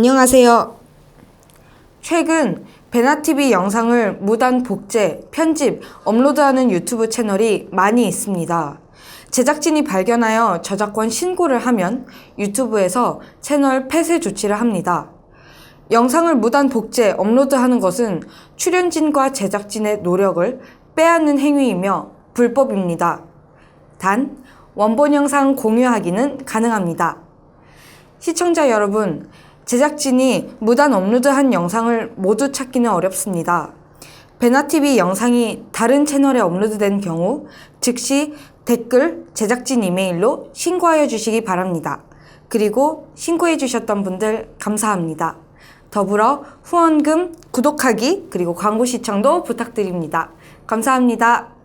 안녕하세요. 최근 베나TV 영상을 무단 복제, 편집, 업로드하는 유튜브 채널이 많이 있습니다. 제작진이 발견하여 저작권 신고를 하면 유튜브에서 채널 폐쇄 조치를 합니다. 영상을 무단 복제, 업로드하는 것은 출연진과 제작진의 노력을 빼앗는 행위이며 불법입니다. 단, 원본 영상 공유하기는 가능합니다. 시청자 여러분, 제작진이 무단 업로드한 영상을 모두 찾기는 어렵습니다. 베나TV 영상이 다른 채널에 업로드된 경우 즉시 댓글, 제작진 이메일로 신고하여 주시기 바랍니다. 그리고 신고해 주셨던 분들 감사합니다. 더불어 후원금, 구독하기, 그리고 광고 시청도 부탁드립니다. 감사합니다.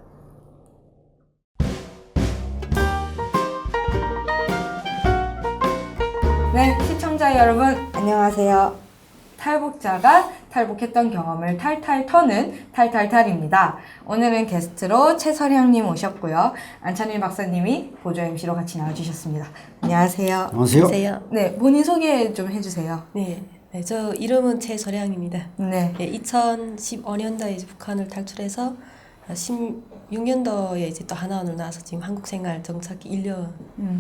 네, 시청자 여러분 안녕하세요. 탈북자가 탈북했던 경험을 탈탈 터는 탈탈탈입니다. 오늘은 게스트로 최설향님 오셨고요. 안찬일 박사님이 보조 MC로 같이 나와주셨습니다. 안녕하세요. 안녕하세요. 네, 본인 소개 좀 해주세요. 네, 저 이름은 최설향입니다. 네. 2015년도에 이제 북한을 탈출해서 16년도에 이제 또 하나원으로 나와서 지금 한국 생활 정착 1년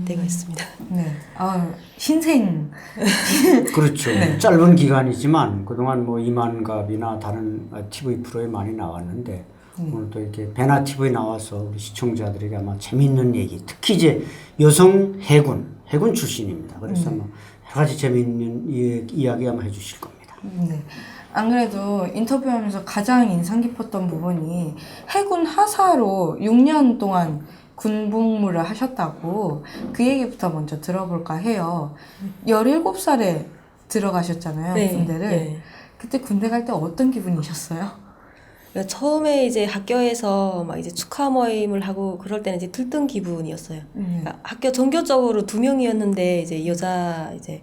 되고 있습니다. 네. 신생. 그렇죠. 네. 짧은 기간이지만 그동안 뭐 이만갑이나 다른 TV 프로에 많이 나왔는데 오늘 또 이렇게 베나TV에 나와서 우리 시청자들에게 아마 재밌는 얘기, 특히 이제 여성 해군 출신입니다. 그래서 아마 여러 가지 재밌는 이야기 아마 해주실 겁니다. 네. 안 그래도 인터뷰하면서 가장 인상 깊었던 부분이 해군 하사로 6년 동안 군복무를 하셨다고 그 얘기부터 먼저 들어볼까 해요. 17살에 들어가셨잖아요, 네, 군대를. 네. 그때 군대 갈 때 어떤 기분이셨어요? 그러니까 처음에 이제 학교에서 막 이제 축하 모임을 하고 그럴 때는 이제 들뜬 기분이었어요. 그러니까 학교 전교적으로 2명이었는데 이제 여자 이제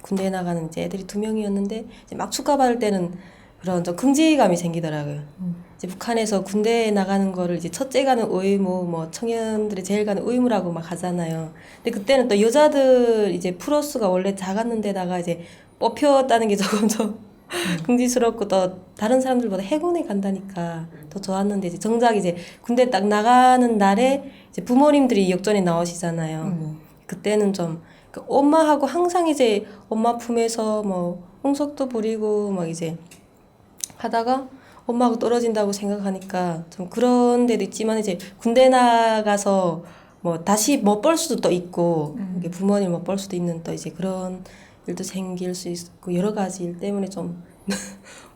군대에 나가는 이제 애들이 2명이었는데 이제 막 축하받을 때는 그런 좀 긍지감이 생기더라고요. 이제 북한에서 군대에 나가는 거를 이제 첫째 가는 의무, 뭐 청년들이 제일 가는 의무라고 막 하잖아요. 근데 그때는 또 여자들 이제 프로수가 원래 작았는데다가 이제 뽑혔다는 게 조금 좀 긍지스럽고 또 다른 사람들보다 해군에 간다니까 더 좋았는데 이제 정작 이제 군대 딱 나가는 날에 이제 부모님들이 역전에 나오시잖아요. 그때는 좀 엄마하고 항상 이제 엄마 품에서 뭐 홍석도 부리고 막 이제 하다가 엄마하고 떨어진다고 생각하니까 좀 그런 데도 있지만 이제 군대 나가서 뭐 다시 못 볼 수도 또 있고 이게 부모님 못 볼 수도 있는 또 이제 그런 일도 생길 수 있고 여러 가지 일 때문에 좀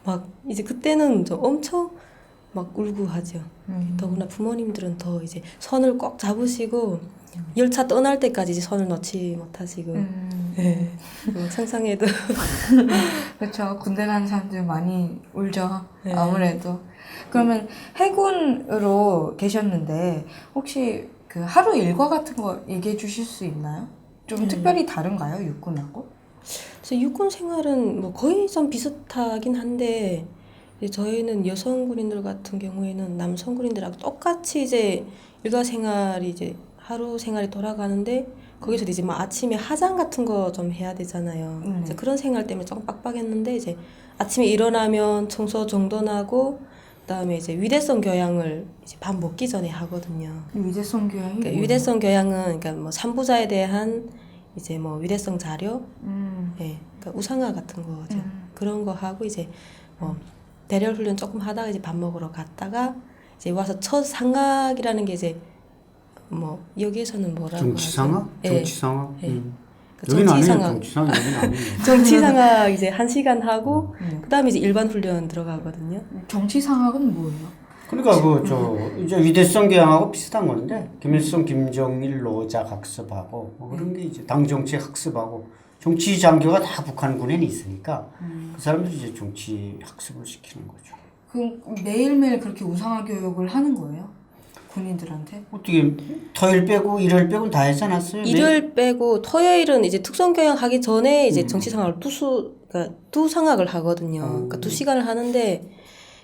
막 이제 그때는 좀 엄청 막 울고 하죠. 더구나 부모님들은 더 이제 손을 꼭 잡으시고 열차 떠날 때까지 이제 손을 놓지 못하시고 네. 상상해도 그렇죠. 군대 가는 사람들 많이 울죠. 네. 아무래도. 그러면 해군으로 계셨는데 혹시 그 하루 일과 같은 거 얘기해 주실 수 있나요? 좀 특별히 다른가요, 육군하고? 그래서 육군 생활은 뭐 거의 좀 비슷하긴 한데 이제 저희는 여성 군인들 같은 경우에는 남성 군인들하고 똑같이 이제 일과 생활이 이제 하루 생활이 돌아가는데 거기서 이제 뭐 아침에 하장 같은 거 좀 해야 되잖아요. 그래서 그런 생활 때문에 조금 빡빡했는데 이제 아침에 일어나면 청소 정돈하고 그다음에 이제 위대성 교양을 이제 밥 먹기 전에 하거든요. 위대성 교양이 그러니까 뭐예요? 위대성 교양은 그러니까 뭐 산부자에 대한 이제 뭐 위대성 자료, 예, 그러니까 우상화 같은 거죠. 그런 거 하고 이제 뭐 대렬 훈련 조금 하다가 이제 밥 먹으러 갔다가 이제 와서 첫 상학이라는 게 이제 뭐 여기에서는 뭐라고 정치상학? 하죠? 예. 정치상학? 예. 여기는 아니에요. 정치상학. 정치상학 여기는 아니에요. 정치상학 이제 1시간 하고 그다음에 이제 일반 훈련 들어가거든요. 정치상학은 뭐예요? 그러니까 이제 위대성 교양하고 비슷한 건데 김일성, 김정일, 노작 학습하고 뭐 그런 게 이제 당 정치 학습하고 정치 장교가 다 북한군에는 있으니까 그 사람들이 이제 정치 학습을 시키는 거죠. 그럼 매일매일 그렇게 우상화 교육을 하는 거예요? 군인들한테? 어떻게 토요일 빼고 일요일 빼고는 다 하지 않았어요? 일요일 빼고 토요일은 이제 특성교양 하기 전에 이제 정치상학을 그러니까 두 상학을 하거든요. 그러니까 2시간을 하는데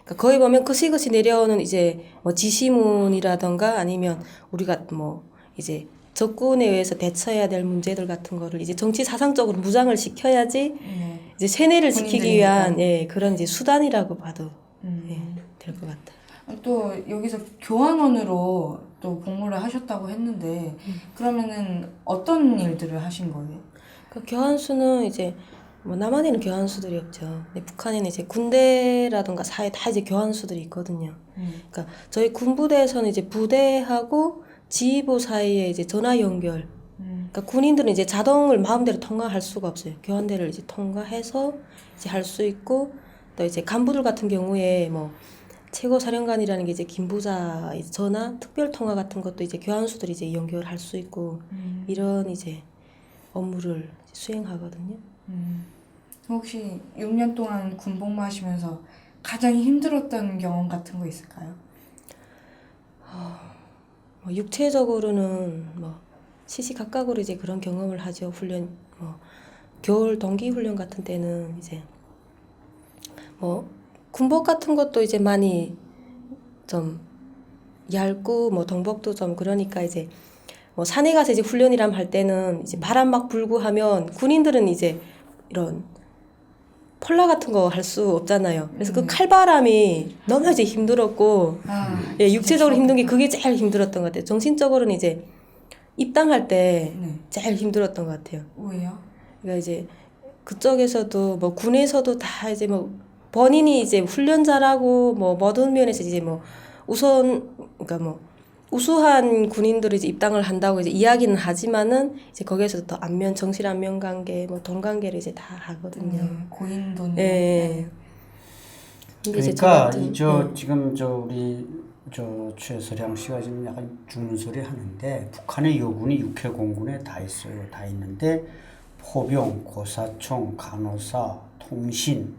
그러니까 거의 보면 그시그시 내려오는 이제 뭐 지시문이라던가 아니면 우리가 뭐 이제 적군에 의해서 대처해야 될 문제들 같은 거를 이제 정치 사상적으로 무장을 시켜야지 이제 세뇌를 시키기 위한 그런 이제 수단이라고 봐도 될 것 같아요. 또 여기서 교환원으로 또 복무를 하셨다고 했는데 그러면은 어떤 일들을 하신 거예요? 그 교환수는 이제 뭐 남한에는 교환수들이 없죠. 근데 북한에는 이제 군대라든가 사회 다 이제 교환수들이 있거든요. 그러니까 저희 군부대에서는 이제 부대하고 지휘부 사이에 이제 전화 연결. 그러니까 군인들은 이제 자동을 마음대로 통과할 수가 없어요. 교환대를 이제 통과해서 이제 할 수 있고 또 이제 간부들 같은 경우에 뭐 최고 사령관이라는 게 이제 김부자 전화 특별 통화 같은 것도 이제 교환수들이 이제 연결할 수 있고 이런 이제 업무를 수행하거든요. 혹시 6년 동안 군복무 하시면서 가장 힘들었던 경험 같은 거 있을까요? 뭐 육체적으로는 뭐 시시각각으로 이제 그런 경험을 하죠. 훈련 뭐 겨울 동기 훈련 같은 때는 이제 뭐 군복 같은 것도 이제 많이 좀 얇고 뭐 동복도 좀 그러니까 이제 뭐 산에 가서 이제 훈련이람 할 때는 이제 바람 막 불고 하면 군인들은 이제 이런 폴라 같은 거 할 수 없잖아요. 그래서 그 칼바람이 너무 이제 힘들었고 육체적으로 힘든 게 그게 제일 힘들었던 것 같아요. 정신적으로는 이제 입당할 때 제일 힘들었던 것 같아요. 왜요? 그러니까 이제 그쪽에서도 뭐 군에서도 다 이제 뭐 본인이 이제 훈련자라고 뭐 모든 면에서 이제 뭐 그러니까 뭐 우수한 군인들이 이제 입당을 한다고 이제 이야기는 하지만은 이제 거기에서도 또 정실 안면 관계, 뭐 돈 관계를 이제 다 하거든요. 고인돈. 예. 근데 이제 그러니까 같은, 지금 우리 최서량 씨가 지금 약간 죽는 소리 하는데 북한의 요군이 육해공군에 다 있어요. 다 있는데 포병, 고사총, 간호사, 통신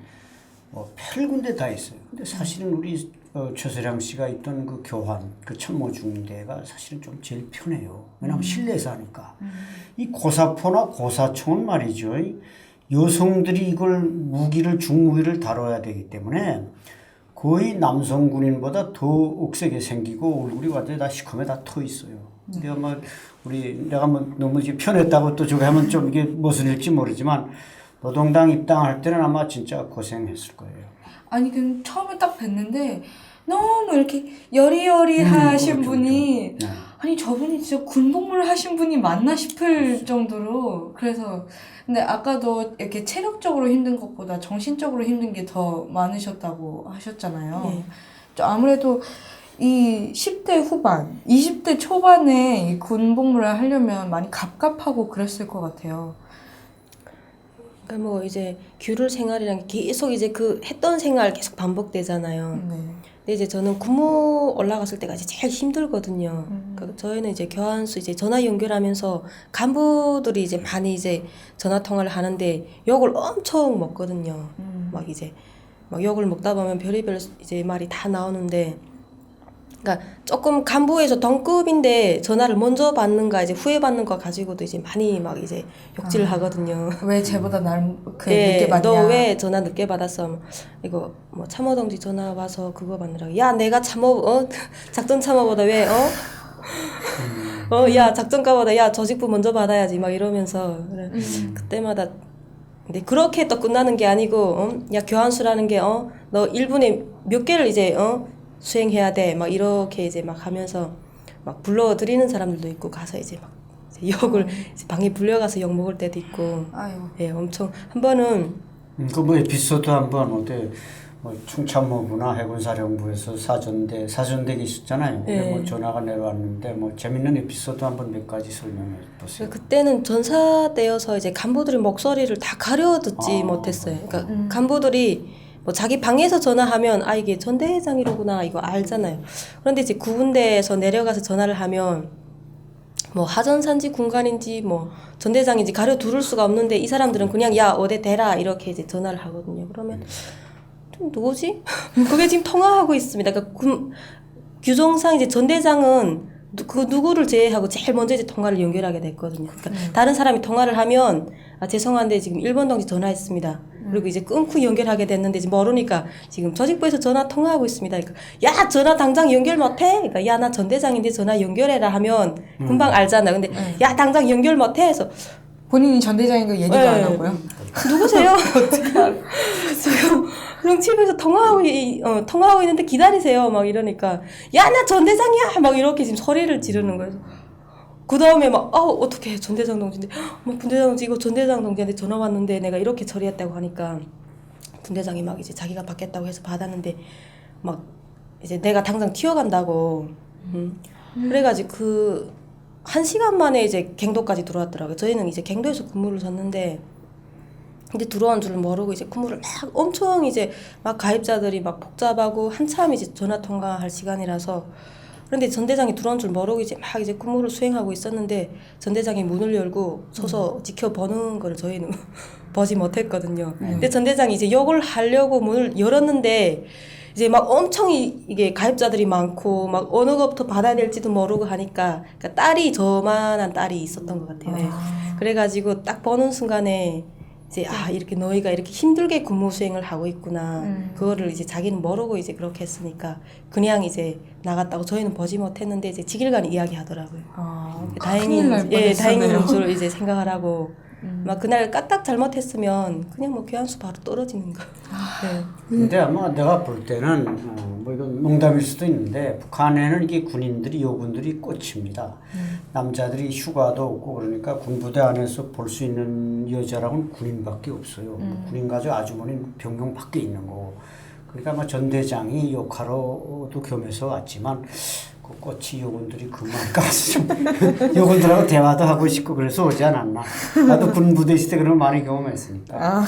뭐 별군데 다 있어요. 근데 사실은 우리 최서량 씨가 있던 그 교환, 그 참모중대가 사실은 좀 제일 편해요. 왜냐하면 실내에서 하니까. 이 고사포나 고사총은 말이죠. 여성들이 이걸 중무기를 다뤄야 되기 때문에 거의 남성 군인보다 더 억세게 생기고 얼굴이 완전히 다 시커매 다 터 있어요. 근데 아마 내가 뭐 너무 편했다고 또 저기 하면 좀 이게 무슨 일지 모르지만 노동당 입당할 때는 아마 진짜 고생했을 거예요. 아니 그 처음에 딱 뵀는데 너무 이렇게 여리여리하신 그렇죠, 분이 그렇죠. 아니 저분이 진짜 군복무를 하신 분이 맞나 싶을 정도로 그래서 근데 아까도 이렇게 체력적으로 힘든 것보다 정신적으로 힘든 게 더 많으셨다고 하셨잖아요. 아무래도 이 10대 후반, 20대 초반에 이 군복무를 하려면 많이 갑갑하고 그랬을 것 같아요. 그러니까 뭐 이제 규율 생활이란 게 계속 이제 그 했던 생활 계속 반복되잖아요. 근데 이제 저는 군무 올라갔을 때가 이제 제일 힘들거든요. 그러니까 저희는 이제 교환수 이제 전화 연결하면서 간부들이 이제 많이 이제 전화 통화를 하는데 욕을 엄청 먹거든요. 막 이제 막 욕을 먹다 보면 별의별 이제 말이 다 나오는데, 그러니까 조금 간부에서 동급인데 전화를 먼저 받는가 이제 후에 받는가 가지고도 이제 많이 막 이제 욕질을 하거든요. 왜 쟤보다 늦게 받냐? 너 왜 전화 늦게 받았어? 이거 뭐 참모 동지 전화 와서 그거 받느라고. 야, 내가 작전 참모보다 왜 야, 작전가보다 야, 조직부 먼저 받아야지 막 이러면서 그래. 그때마다 근데 그렇게 또 끝나는 게 아니고 야, 교환수라는 게 너 1분에 몇 개를 이제 수행해야 돼. 막 이렇게 이제 막 하면서 막 불러드리는 사람들도 있고 가서 이제 막 욕을 이제 방에 불려가서 욕 먹을 때도 있고. 아유. 예, 엄청 한 번은 그 뭐 에피소드 한번 어때? 뭐 충참모부나 해군사령부에서 사전대기 있었잖아요. 뭐 전화가 내려왔는데 뭐 재밌는 에피소드 한번 몇 가지 설명해 보세요. 그때는 전사 때여서 이제 간부들이 목소리를 다 가려 듣지 못했어요. 그러니까 간부들이 뭐 자기 방에서 전화하면 이게 전대장이로구나 이거 알잖아요. 그런데 이제 구분대에서 내려가서 전화를 하면 뭐 하전산지 군관인지 뭐 전대장인지 가려 두를 수가 없는데 이 사람들은 그냥 야 어디 대라 이렇게 이제 전화를 하거든요. 그러면 좀 누구지? 그게 지금 통화하고 있습니다. 그러니까 규정상 이제 전대장은 그 누구를 제외하고 제일 먼저 이제 통화를 연결하게 됐거든요. 그러니까 다른 사람이 통화를 하면 아, 죄송한데 지금 1번 동지 전화했습니다. 그리고 이제 끊고 연결하게 됐는데 이제 모르니까 지금 조직부에서 전화 통화하고 있습니다. 그러니까 야 전화 당장 연결 못해? 그러니까 야 나 전 대장인데 전화 연결해라 하면 금방 알잖아. 근데 야 당장 연결 못해? 해서 본인이 전 대장인 거 얘기도 안 하고요? 누구세요? 지금 그럼 집에서 통화하고 있는데 기다리세요. 막 이러니까 야 나 전 대장이야. 막 이렇게 지금 소리를 지르는 거예요. 그 다음에 막 어떻게 전 대장 동지인데 막 분대장 동지 이거 전 대장 동지한테 전화 왔는데 내가 이렇게 처리했다고 하니까 분대장이 막 이제 자기가 받겠다고 해서 받았는데 막 이제 내가 당장 튀어간다고 그래가지고 그 1시간 만에 이제 갱도까지 들어왔더라고요. 저희는 이제 갱도에서 근무를 졌는데 근데 들어온 줄 모르고 이제 근무를 막 엄청 이제 막 가입자들이 막 복잡하고 한참 이제 전화 통화할 시간이라서 그런데 전 대장이 들어온 줄 모르고 이제 막 이제 근무를 수행하고 있었는데 전 대장이 문을 열고 서서 지켜보는 걸 저희는 보지 못했거든요. 근데 전 대장이 이제 욕을 하려고 문을 열었는데 이제 막 엄청 이게 가입자들이 많고 막 어느 것부터 받아야 될지도 모르고 하니까 그러니까 딸이 저만한 딸이 있었던 것 같아요. 예. 그래가지고 딱 보는 순간에 이제 이렇게 너희가 이렇게 힘들게 근무 수행을 하고 있구나. 그거를 이제 자기는 모르고 이제 그렇게 했으니까 그냥 이제 나갔다고 저희는 보지 못했는데 이제 지길간 이야기하더라고요. 다행히 다행인 줄 이제 생각을 하고 막 그날 까딱 잘못했으면 그냥 뭐 교환수 바로 떨어지는 거. 네. 근데 아마 내가 볼 때는 뭐 이건 농담일 수도 있는데 북한에는 이게 군인들이 요군들이 꽂힙니다. 남자들이 휴가도 없고 그러니까 군부대 안에서 볼 수 있는 여자라고는 군인밖에 없어요. 군인 가족 아주머니는 병영 밖에 있는 거고. 그러니까 아마 전 대장이 역할로도 겸해서 왔지만 그 꽃이 요군들이 그만 가서 좀 요군들하고 대화도 하고 싶고 그래서 오지 않았나. 나도 군부대 있을 때 그런 거 많이 경험했으니까.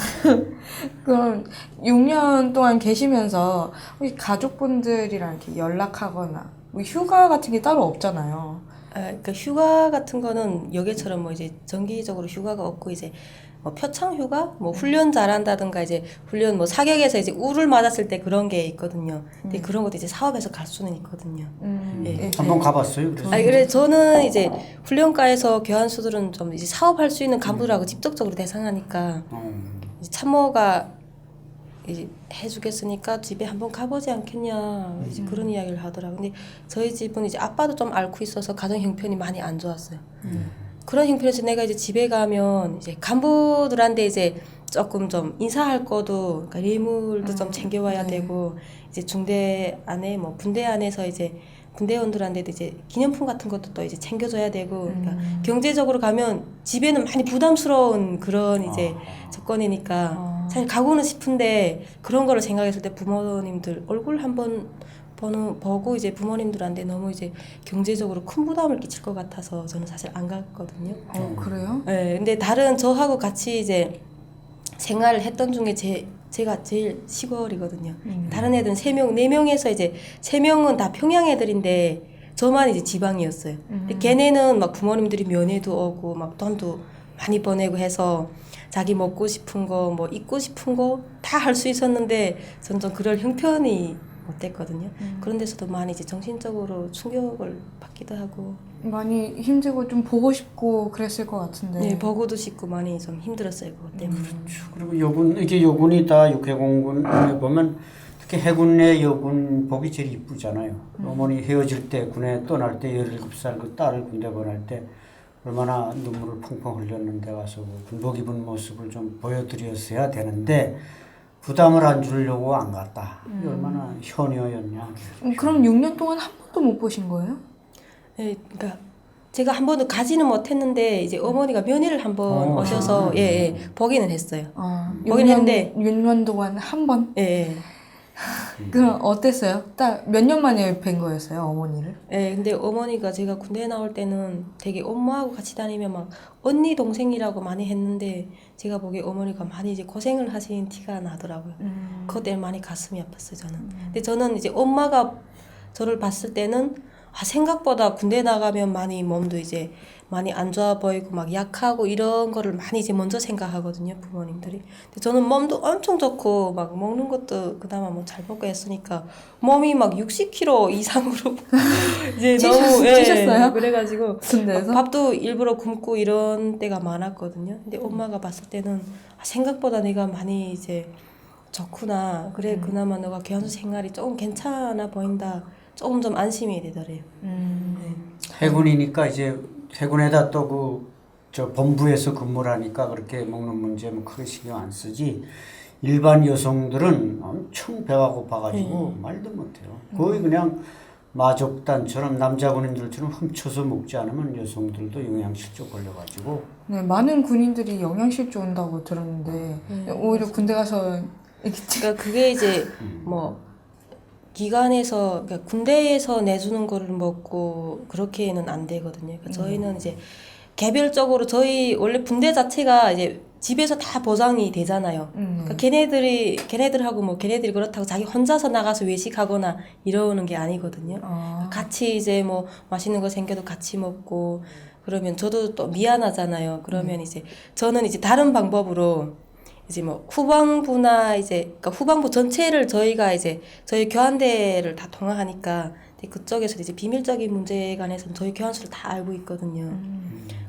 그럼 6년 동안 계시면서 혹시 가족분들이랑 이렇게 연락하거나 뭐 휴가 같은 게 따로 없잖아요. 그러니까 휴가 같은 거는 여기처럼 뭐 이제 정기적으로 휴가가 없고 이제 뭐 표창 휴가, 뭐 훈련 잘한다든가 이제 훈련 뭐 사격에서 이제 우를 맞았을 때 그런 게 있거든요. 근데 그런 것도 이제 사업에서 갈 수는 있거든요. 예. 한번 가봤어요. 그래서. 그래 저는 이제 훈련과에서 교환수들은 좀 이제 사업할 수 있는 간부들하고 직접적으로 대상하니까 이제 참모가 이제 해주겠으니까 집에 한번 가보지 않겠냐 이제 그런 이야기를 하더라고. 근데 저희 집은 이제 아빠도 좀 앓고 있어서 가정 형편이 많이 안 좋았어요. 그런 형편에서 내가 이제 집에 가면 이제 간부들한테 이제 조금 좀 인사할 거도 그러니까 예물도 좀 챙겨와야 되고 이제 중대 안에 뭐 군대 안에서 이제 군대원들한테도 이제 기념품 같은 것도 또 이제 챙겨줘야 되고 그러니까 경제적으로 가면 집에는 많이 부담스러운 그런 이제 조건이니까 사실 가고는 싶은데 그런 거를 생각했을 때 부모님들 얼굴 한번 보고 이제 부모님들한테 너무 이제 경제적으로 큰 부담을 끼칠 것 같아서 저는 사실 안 갔거든요. 그래요? 네, 근데 다른 저하고 같이 이제 생활을 했던 중에 제가 제일 시골이거든요. 다른 애들은 3명, 4명에서 이제 3명은 다 평양 애들인데 저만 이제 지방이었어요. 근데 걔네는 막 부모님들이 면회도 오고 막 돈도 많이 보내고 해서 자기 먹고 싶은 거, 뭐 입고 싶은 거 다 할 수 있었는데 저는 좀 그럴 형편이 못 됐거든요. 그런 데서도 많이 이제 정신적으로 충격을 받기도 하고 많이 힘들고 좀 보고 싶고 그랬을 것 같은데. 네, 보고도 싶고 많이 좀 힘들었어요. 그것 때문에. 그리고 요군이 다 육해공군에 보면 특히 해군 내 요군 복이 제일 이쁘잖아요. 어머니 헤어질 때 군에 떠날 때 17살 그 딸을 군대 보낼 때 얼마나 눈물을 펑펑 흘렸는데 와서 군복 입은 모습을 좀 보여드렸어야 되는데 부담을 안 주려고 안 갔다. 얼마나 현여였냐. 그럼 6년 동안 한 번도 못 보신 거예요? 네, 그러니까 제가 한 번도 가지는 못했는데 이제 어머니가 면회를 한번 오셔서 보기는 했어요. 보긴 했는데 6년 동안 한 번? 예. 그럼 어땠어요? 딱 몇 년 만에 뵌 거였어요, 어머니를? 네, 근데 어머니가 제가 군대에 나올 때는 되게 엄마하고 같이 다니면 막 언니 동생이라고 많이 했는데 제가 보기에 어머니가 많이 이제 고생을 하신 티가 나더라고요. 그것 때문에 많이 가슴이 아팠어요, 저는. 근데 저는 이제 엄마가 저를 봤을 때는 생각보다 군대 나가면 많이 몸도 이제 많이 안 좋아 보이고 막 약하고 이런 거를 많이 이제 먼저 생각하거든요, 부모님들이. 근데 저는 몸도 엄청 좋고 막 먹는 것도 그나마 뭐 잘 먹고 했으니까 몸이 막 60kg 이상으로 이제 너무 찌셨어요? 그래가지고 군대에서? 밥도 일부러 굶고 이런 때가 많았거든요. 근데 엄마가 봤을 때는 생각보다 내가 많이 이제 좋구나. 그래 그나마 너가 교환수 생활이 조금 괜찮아 보인다. 조금 좀 안심이 되더래요. 해군이니까 이제 해군에다 또 저 본부에서 근무를 하니까 그렇게 먹는 문제 뭐 크게 신경 안 쓰지. 일반 여성들은 엄청 배가 고파가지고 말도 못해요. 거의 그냥 마족단처럼 남자 군인들처럼 훔쳐서 먹지 않으면 여성들도 영양실조 걸려가지고. 네, 많은 군인들이 영양실조 온다고 들었는데 오히려 군대 가서 이렇게 그러니까 그게 이제 뭐 기관에서 그러니까 군대에서 내주는 거를 먹고 그렇게는 안 되거든요. 그러니까 저희는 이제 개별적으로 저희 원래 군대 자체가 이제 집에서 다 보장이 되잖아요. 그러니까 걔네들하고 뭐 걔네들이 그렇다고 자기 혼자서 나가서 외식하거나 이러는 게 아니거든요. 같이 이제 뭐 맛있는 거 생겨도 같이 먹고 그러면 저도 또 미안하잖아요. 그러면 이제 저는 이제 다른 방법으로 이제 뭐 후방부나 이제 그러니까 후방부 전체를 저희가 이제 저희 교환대를 다 통화하니까 그쪽에서 이제 비밀적인 문제에 관해서는 저희 교환수를 다 알고 있거든요.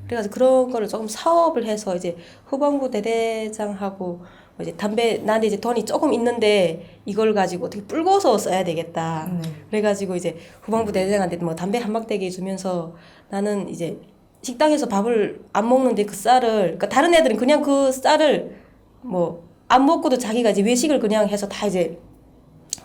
그래가지고 그런 거를 조금 사업을 해서 이제 후방부 대대장하고 이제 담배 나한테 이제 돈이 조금 있는데 이걸 가지고 어떻게 불고서 써야 되겠다. 그래가지고 이제 후방부 대대장한테 뭐 담배 한 막대기 주면서 나는 이제 식당에서 밥을 안 먹는데 그 쌀을 그러니까 다른 애들은 그냥 그 쌀을 뭐 안 먹고도 자기가 이제 외식을 그냥 해서 다 이제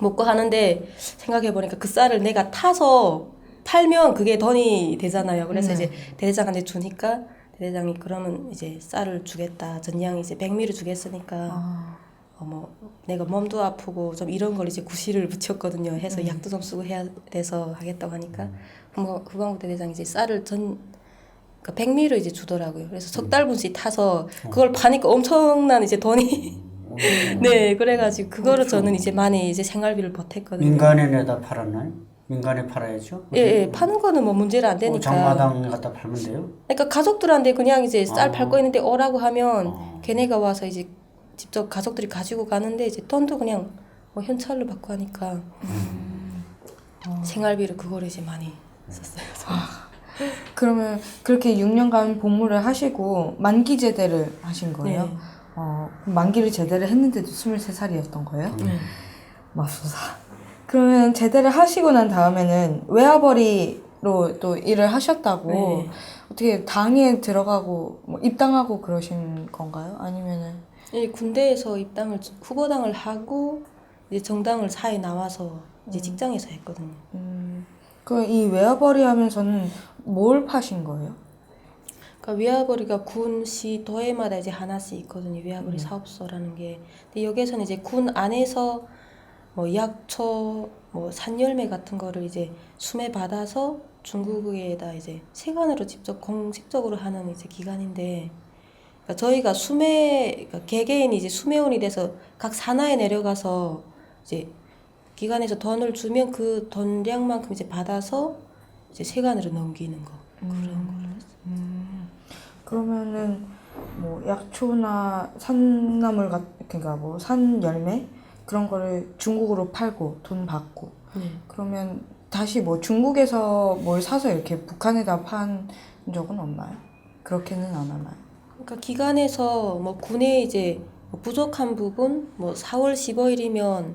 먹고 하는데 생각해보니까 그 쌀을 내가 타서 팔면 그게 돈이 되잖아요. 그래서 이제 대대장한테 주니까 대대장이 그러면 이제 쌀을 주겠다. 전량이 이제 100미를 주겠으니까 뭐 내가 몸도 아프고 좀 이런 걸 이제 구실을 붙였거든요. 해서 약도 좀 쓰고 해야 돼서 하겠다고 하니까 후방부 대대장이 이제 쌀을 그러니까 100미를 이제 주더라고요. 그래서 석 달분씩 타서 그걸 파니까 엄청난 이제 돈이 네, 그래가지고 그거를 저는 이제 많이 이제 생활비를 보탰거든요. 민간에 내다 팔았나요? 민간에 팔아야죠. 예, 파는 거는 뭐 문제는 안 되니까. 장마당 갖다 팔면 돼요? 그러니까 가족들한테 그냥 이제 쌀 팔 거 있는데 오라고 하면 걔네가 와서 이제 직접 가족들이 가지고 가는데 이제 돈도 그냥 뭐 현찰로 받고 하니까 생활비를 그거를 이제 많이 썼어요. 그러면 그렇게 6년간 복무를 하시고 만기 제대를 하신 거예요? 네. 만기를 제대를 했는데도 23살이었던 거예요? 맙소사. 그러면 제대를 하시고 난 다음에는 외화벌이로 또 일을 하셨다고 네. 어떻게 당에 들어가고 뭐 입당하고 그러신 건가요? 아니면은 이 군대에서 입당을 후보당을 하고 이제 정당을 사회 나와서 이제 직장에서 했거든요. 그 이 외화벌이 하면서는 뭘 파신 거예요? 그러니까 외화벌이가 군, 시, 도에마다 이제 하나씩 있거든요. 외화벌이 사업소라는 게. 근데 여기서는 이제 군 안에서 뭐 약초, 뭐 산열매 같은 거를 이제 수매 받아서 중국에다 이제 세관으로 직접 공식적으로 하는 이제 기관인데, 그러니까 저희가 그러니까 개개인이 이제 수매원이 돼서 각 산하에 내려가서 이제 기관에서 돈을 주면 그 돈량만큼 이제 받아서 이제 세관으로 넘기는 거 그런 거를 했어요. 그러면은 뭐 약초나 산나물 그러니까 뭐 산열매 그런 거를 중국으로 팔고 돈 받고 그러면 다시 뭐 중국에서 뭘 사서 이렇게 북한에다 판 적은 없나요? 그렇게는 안 하나요? 그러니까 기관에서 뭐 군에 이제 뭐 부족한 부분 뭐 4월 15일이면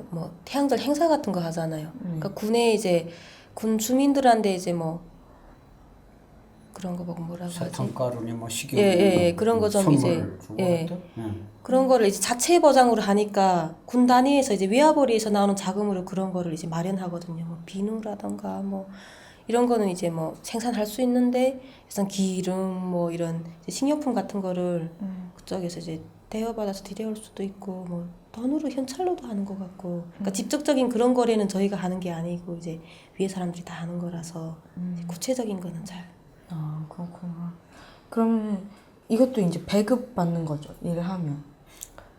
뭐 태양절 행사 같은 거 하잖아요. 그러니까 군에 이제 군 주민들한테 이제 뭐 그런 거 보고 뭐라고 하지? 사탕가루니 뭐 식용 그런 거 좀 이제 그런 거를 이제 자체 보장으로 하니까 군 단위에서 이제 외화벌이에서 나오는 자금으로 그런 거를 이제 마련하거든요. 뭐 비누라던가 뭐 이런 거는 이제 뭐 생산할 수 있는데 우선 기름 뭐 이런 이제 식료품 같은 거를 그쪽에서 이제 대여받아서 들여올 수도 있고 뭐 돈으로 현찰로도 하는 것 같고 그러니까 직접적인 그런 거래는 저희가 하는 게 아니고 이제 위에 사람들이 다 하는 거라서 구체적인 거는 잘. 아, 그렇구나. 그러면 이것도 이제 배급 받는 거죠, 일을 하면.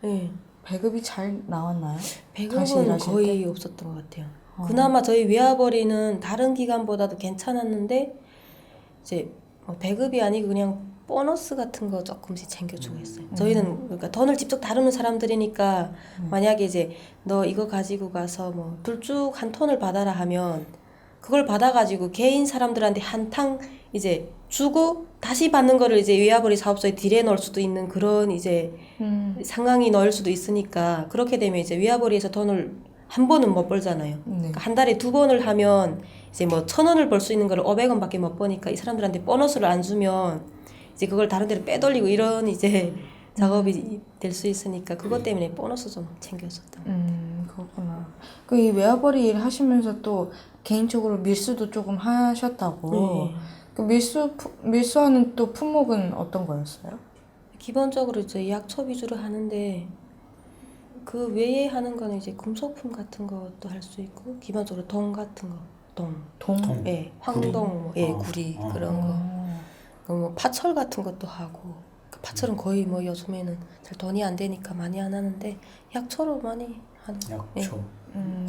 네. 배급이 잘 나왔나요? 다시 배급은 일하실 거의 없었던 것 같아요. 그나마 저희 외아버리는 다른 기관보다도 괜찮았는데 이제 뭐 배급이 아니고 그냥 보너스 같은 거 조금씩 챙겨주고 있어요. 저희는 그러니까 돈을 직접 다루는 사람들이니까 만약에 이제 너 이거 가지고 가서 뭐 둘쭉 한 톤을 받아라 하면 그걸 받아가지고 개인 사람들한테 한탕 이제 주고 다시 받는 거를 이제 외아버리 사업소에 딜해 넣을 수도 있는 그런 이제 상황이 넣을 수도 있으니까 그렇게 되면 이제 외아버리에서 돈을 한 번은 못 벌잖아요. 그러니까 한 달에 2번을 하면 이제 뭐 1,000원을 벌 수 있는 거를 500원밖에 못 버니까 이 사람들한테 보너스를 안 주면 이제 그걸 다른 데로 빼돌리고 이런 이제 작업이 될 수 있으니까 그것 때문에 보너스 좀 챙겼었다. 그렇구나. 그 이 외아버리 일 하시면서 또 개인적으로 밀수도 조금 하셨다고. 네. 그 밀수하는 또 품목은 어떤 거였어요? 기본적으로 이제 약초 위주로 하는데 그 외에 하는 거는 이제 금속품 같은 것도 할 수 있고 기본적으로 동 같은 거, 동, 동? 예, 황동, 뭐, 예, 구리 그런 거. 뭐 파철 같은 것도 하고 그 파철은 거의 뭐 요즘에는 잘 돈이 안 되니까 많이 안 하는데 약초로 많이 하는. 약초.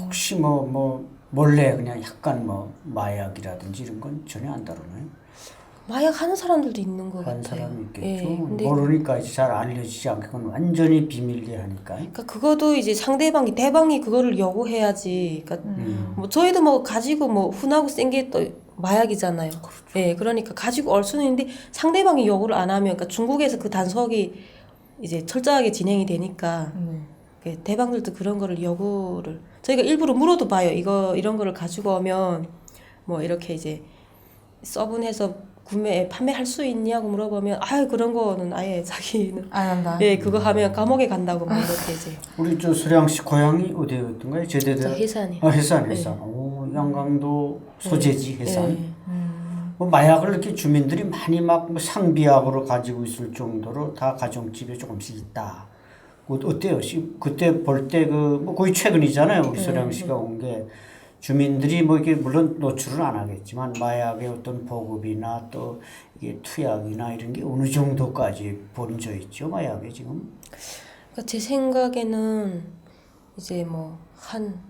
혹시 뭐 몰래 그냥 약간 뭐 마약이라든지 이런 건 전혀 안 다루나요? 마약 하는 사람들도 있는 것 하는 같아요. 사람이 있겠죠. 예, 근데 모르니까 이제 잘 알려지지 않게 그건 완전히 비밀리에 하니까. 그러니까 그것도 이제 상대방이 대방이 그거를 요구해야지. 그러니까 뭐 저희도 뭐 가지고 뭐 훈하고 센 게 또 마약이잖아요. 예, 그러니까 가지고 올 수는 있는데 상대방이 요구를 안 하면, 그러니까 중국에서 그 단속이 이제 철저하게 진행이 되니까 대방들도 그런 거를 요구를 저희가 일부러 물어도 봐요. 이런 거를 가지고 오면 뭐 이렇게 이제 써분해서 판매할 수 있냐고 물어보면 그런 거는 아예 자기는 안 한다. 예, 그거 하면 감옥에 간다고 막 이렇게 이제. 우리 저 수량 씨 고향이 어디였던가요? 제대대. 저 해산이요. 해산. 오, 양강도 소재지 해산. 예. 뭐 마약을 이렇게 주민들이 많이 막뭐 상비약으로 가지고 있을 정도로 다 가정집에 조금씩 있다. 어때요? 그때 볼 때 뭐 거의 최근이잖아요. 우리 소량 씨가 온 게. 주민들이 뭐 이게 물론 노출은 안 하겠지만 마약의 어떤 보급이나 또 이게 투약이나 이런 게 어느 정도까지 번져 있죠, 마약에 지금? 그러니까 제 생각에는 이제 뭐 한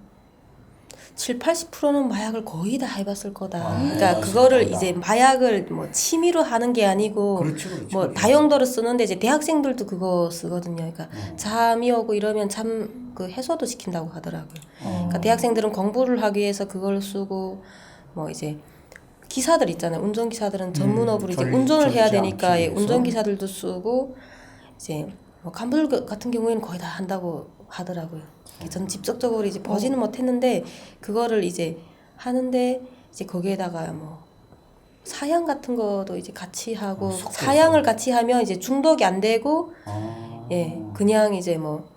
70-80%는 마약을 거의 다 해봤을 거다. 그러니까 그거를 거다. 이제 마약을 뭐 취미로 하는 게 아니고 그렇죠. 뭐 다용도로 쓰는데 이제 대학생들도 그거 쓰거든요. 그러니까 잠이 오고 이러면 잠 그 해소도 시킨다고 하더라고요. 그러니까 대학생들은 공부를 하기 위해서 그걸 쓰고 뭐 이제 기사들 있잖아요. 운전기사들은 전문업으로 이제 운전을 해야 되니까 운전기사들도 쓰고 이제 뭐 간부들 같은 경우에는 거의 다 한다고 하더라고요. 저는 직접적으로 이제 보지는 못했는데 그거를 이제 하는데 이제 거기에다가 뭐 사양 같은 것도 이제 같이 하고 사양을 같이 하면 이제 중독이 안 되고 예 그냥 이제 뭐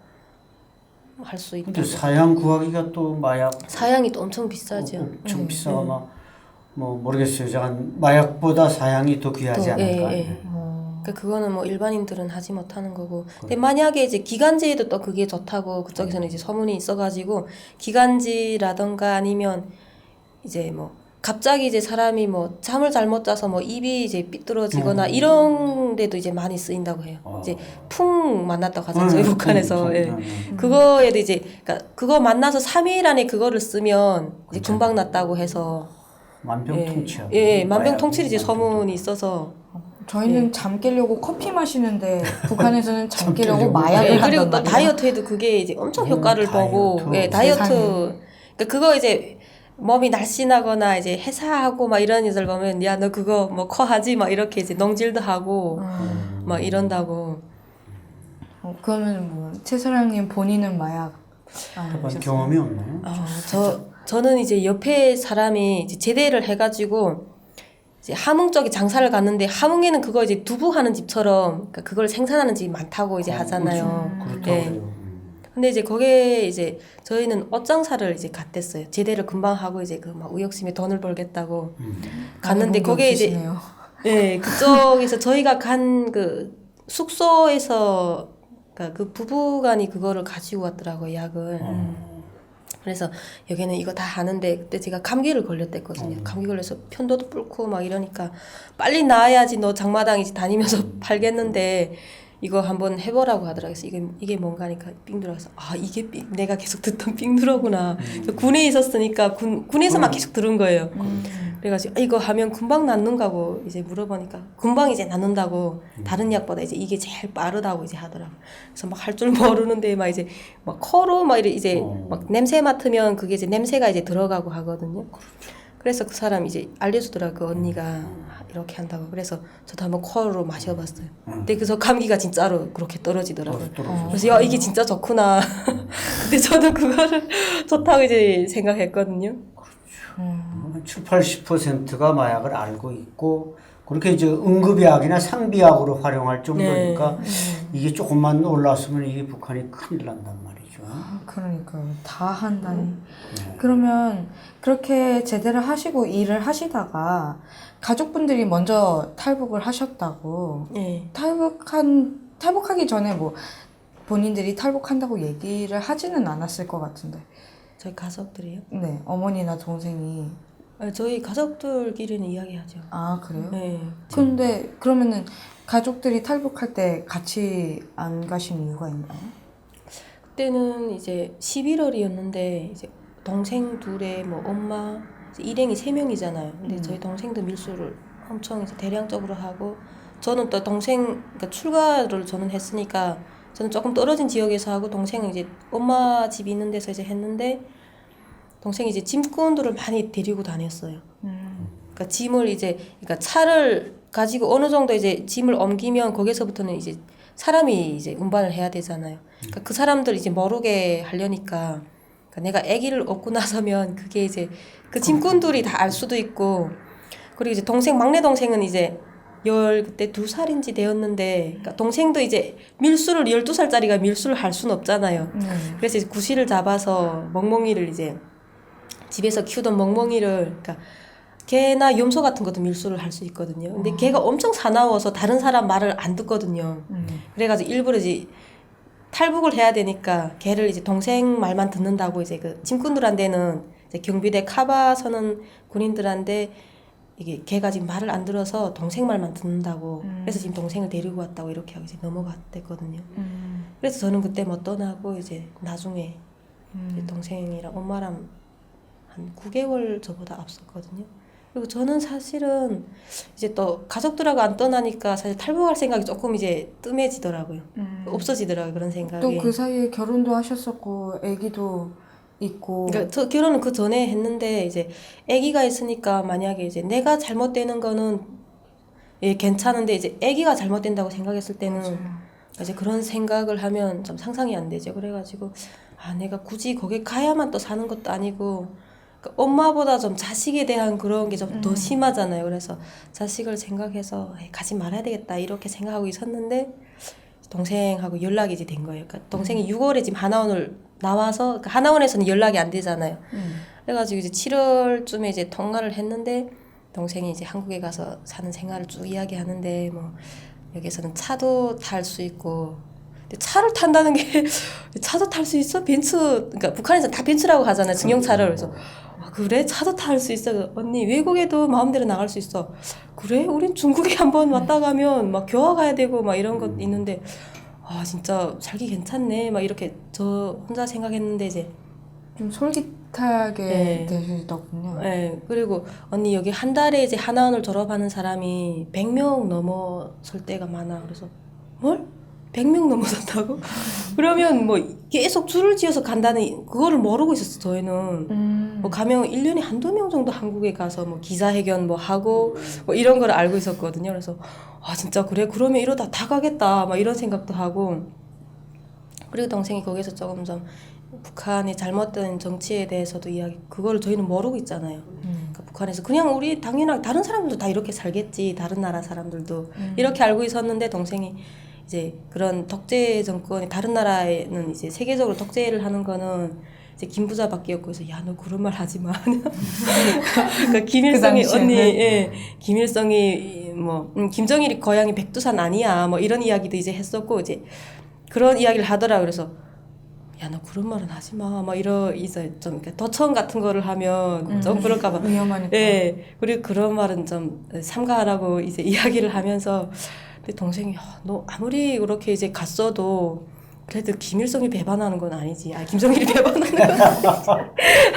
할 수 있다. 근데 사양 구하기가 또 마약 사양이 또 엄청 비싸죠. 엄청 비싸고 뭐 모르겠어요. 약간 마약보다 사양이 더 귀하지 않을까. 그러니까 그거는 뭐 일반인들은 하지 못하는 거고. 근데 만약에 이제 기관지에도 또 그게 좋다고 그쪽에서는 이제 소문이 있어가지고 기관지라던가 아니면 이제 뭐 갑자기 이제 사람이 뭐 잠을 잘못 자서 뭐 입이 이제 삐뚤어지거나 이런 데도 이제 많이 쓰인다고 해요. 이제 풍 만났다고 하잖아요. 저희 북한에서. 예. 그거에도 이제 그러니까 그거 만나서 3일 안에 그거를 쓰면 이제 금방 낫다고 해서 만병통치약. 예, 만병통치약 이제 소문이 있어서 저희는 잠 깨려고 커피 마시는데 북한에서는 잠 깨려고 마약을 한단 그리고 또 말이에요. 다이어트에도 그게 이제 엄청 효과를 보고 다이어트 그러니까 그거 이제 몸이 날씬하거나 이제 해사하고 막 이런 애들 보면 야 너 그거 뭐 커하지 막 이렇게 이제 농질도 하고 막 이런다고. 그러면 뭐 최소랑님 본인은 마약 안 해본 하셨어요? 경험이 없나요? 저는 이제 옆에 사람이 이제 제대를 해가지고 이제 함흥 쪽에 장사를 갔는데 함흥에는 그거 이제 두부 하는 집처럼 그러니까 그걸 생산하는 집이 많다고 이제 하잖아요. 그렇다고 예. 해요. 근데 이제 거기에 이제 저희는 옷장사를 이제 갔댔어요. 제대를 금방 하고 이제 그 막 의욕심에 돈을 벌겠다고 갔는데 거기에 이제 예 그쪽에서 저희가 간 그 숙소에서 그러니까 그 부부간이 그거를 가지고 왔더라고요 약을. 그래서 여기는 이거 다 하는데 그때 제가 감기를 걸렸댔거든요. 감기 걸려서 편도도 뿔고 막 이러니까 빨리 나아야지 너 장마당 이제 다니면서 팔겠는데 이거 한번 해보라고 하더라고요. 그래서 이게 뭔가 하니까 삥누라서 이게 내가 계속 듣던 삥누라구나. 그래서 군에 있었으니까 군에서만 계속 들은 거예요. 그래가지고 이거 하면 금방 낫는가고 이제 물어보니까 금방 이제 낫는다고 다른 약보다 이제 이게 제일 빠르다고 이제 하더라고. 그래서 막 할 줄 모르는데 막 이제 막 코로 막 이제 막 냄새 맡으면 그게 이제 냄새가 이제 들어가고 하거든요. 그래서 그 사람 이제 알려주더라고. 그 언니가 이렇게 한다고. 그래서 저도 한번 코로 마셔봤어요. 근데 그래서 감기가 진짜로 그렇게 떨어지더라고요. 그래서 야 이게 진짜 좋구나. 근데 저도 그거를 좋다고 이제 생각했거든요. 7, 80%가 마약을 알고 있고 그렇게 이제 응급약이나 상비약으로 활용할 정도니까 이게 조금만 올랐으면 이게 북한이 큰일 난단 말이죠. 그러니까요. 다 한다니. 그러면 그렇게 제대로 하시고 일을 하시다가 가족분들이 먼저 탈북을 하셨다고. 네. 탈북하기 전에 뭐 본인들이 탈북한다고 얘기를 하지는 않았을 것 같은데. 저희 가족들이요? 네, 어머니나 동생이. 저희 가족들끼리는 이야기하죠. 아, 그래요? 네. 근데 그러면은 가족들이 탈북할 때 같이 안 가신 이유가 있나요? 그때는 이제 11월이었는데 이제 동생 둘에 뭐 엄마 이제 일행이 3명이잖아요. 근데 저희 동생도 밀수를 엄청 이제 대량적으로 하고 저는 또 그러니까 출가를 저는 했으니까 저는 조금 떨어진 지역에서 하고 동생은 이제 엄마 집 있는 데서 이제 했는데 동생이 이제 짐꾼들을 많이 데리고 다녔어요. 그러니까 그러니까 차를 가지고 어느 정도 이제 짐을 옮기면 거기서부터는 이제 사람이 이제 운반을 해야 되잖아요. 그러니까 그 사람들 이제 모르게 하려니까 그러니까 내가 아기를 얻고 나서면 그게 이제 그 짐꾼들이 다 알 수도 있고 그리고 이제 막내 동생은 이제 그때 2살인지 되었는데 그러니까 동생도 이제 12살짜리가 밀수를 할 수는 없잖아요. 그래서 이제 구실을 잡아서 멍멍이를 이제 집에서 키우던 멍멍이를 그러니까 개나 염소 같은 것도 밀수를 할 수 있거든요. 근데 걔가 엄청 사나워서 다른 사람 말을 안 듣거든요. 그래가지고 일부러 이제 탈북을 해야 되니까 걔를 이제 동생 말만 듣는다고 이제 그 짐꾼들한테는 이제 경비대 카바 서는 군인들한테 이게 걔가 지금 말을 안 들어서 동생 말만 듣는다고 그래서 지금 동생을 데리고 왔다고 이렇게 하고 이제 넘어갔댔거든요. 그래서 저는 그때 뭐 떠나고 이제 나중에 이제 동생이랑 엄마랑 한 9개월 저보다 앞섰거든요. 그리고 저는 사실은 이제 또 가족들하고 안 떠나니까 사실 탈북할 생각이 조금 이제 뜸해지더라고요. 없어지더라고요, 그런 생각이. 또 그 사이에 결혼도 하셨었고 아기도 있고. 그러니까 저 결혼은 그 전에 했는데 이제 아기가 있으니까 만약에 이제 내가 잘못되는 거는 괜찮은데 이제 아기가 잘못된다고 생각했을 때는 이제 그런 생각을 하면 좀 상상이 안 되죠. 그래가지고 내가 굳이 거기 가야만 또 사는 것도 아니고 그러니까 엄마보다 좀 자식에 대한 그런 게 좀 더 심하잖아요. 그래서 자식을 생각해서 가지 말아야 되겠다 이렇게 생각하고 있었는데 동생하고 연락이 이제 된 거예요. 그러니까 동생이 6월에 지금 하나원을 나와서 그러니까 하나원에서는 연락이 안 되잖아요. 그래가지고 이제 7월쯤에 이제 통화를 했는데 동생이 이제 한국에 가서 사는 생활을 쭉 이야기하는데 뭐 여기서는 차도 탈 수 있고 근데 차를 탄다는 게 차도 탈 수 있어? 벤츠 그러니까 북한에서 다 벤츠라고 하잖아요. 승용차를. 그래서 그래? 차도 탈 수 있어. 언니 외국에도 마음대로 나갈 수 있어. 그래? 우린 중국에 한번 왔다 가면 막 교화 가야 되고 막 이런 것 있는데 진짜 살기 괜찮네. 막 이렇게 저 혼자 생각했는데 이제 좀 솔깃하게 되시더군요. 네. 그리고 언니 여기 한 달에 이제 하나원을 졸업하는 사람이 100명 넘어설 때가 많아. 그래서 뭘? 100명 넘어섰다고? 그러면 뭐 계속 줄을 지어서 간다는 그거를 모르고 있었어 저희는. 뭐 가면 1년에 한두 명 정도 한국에 가서 뭐 기자회견 뭐 하고 뭐 이런 걸 알고 있었거든요. 그래서 진짜 그래? 그러면 이러다 다 가겠다 막 이런 생각도 하고 그리고 동생이 거기서 조금 좀 북한의 잘못된 정치에 대해서도 그거를 저희는 모르고 있잖아요. 그러니까 북한에서 그냥 우리 당연하게 다른 사람들도 다 이렇게 살겠지 다른 나라 사람들도 이렇게 알고 있었는데 동생이 이제 그런 독재 정권이 다른 나라에는 이제 세계적으로 독재를 하는 거는 이제 김부자밖에 없고 해서 야 너 그런 말 하지 마. 그러니까 김일성이 김일성이 뭐 김정일이 고향이 백두산 아니야 뭐 이런 이야기도 이제 했었고 이제 그런 이야기를 하더라. 그래서 야 너 그런 말은 하지 마. 막 이제 좀 도청 같은 거를 하면 좀 그럴까 봐. 위험하니까. 그리고 그런 말은 좀 삼가하라고 이제 이야기를 하면서 근데 동생이 너 아무리 그렇게 이제 갔어도 그래도 김일성이 배반하는 건 아니지. 김정일이 배반하는 건 아니지.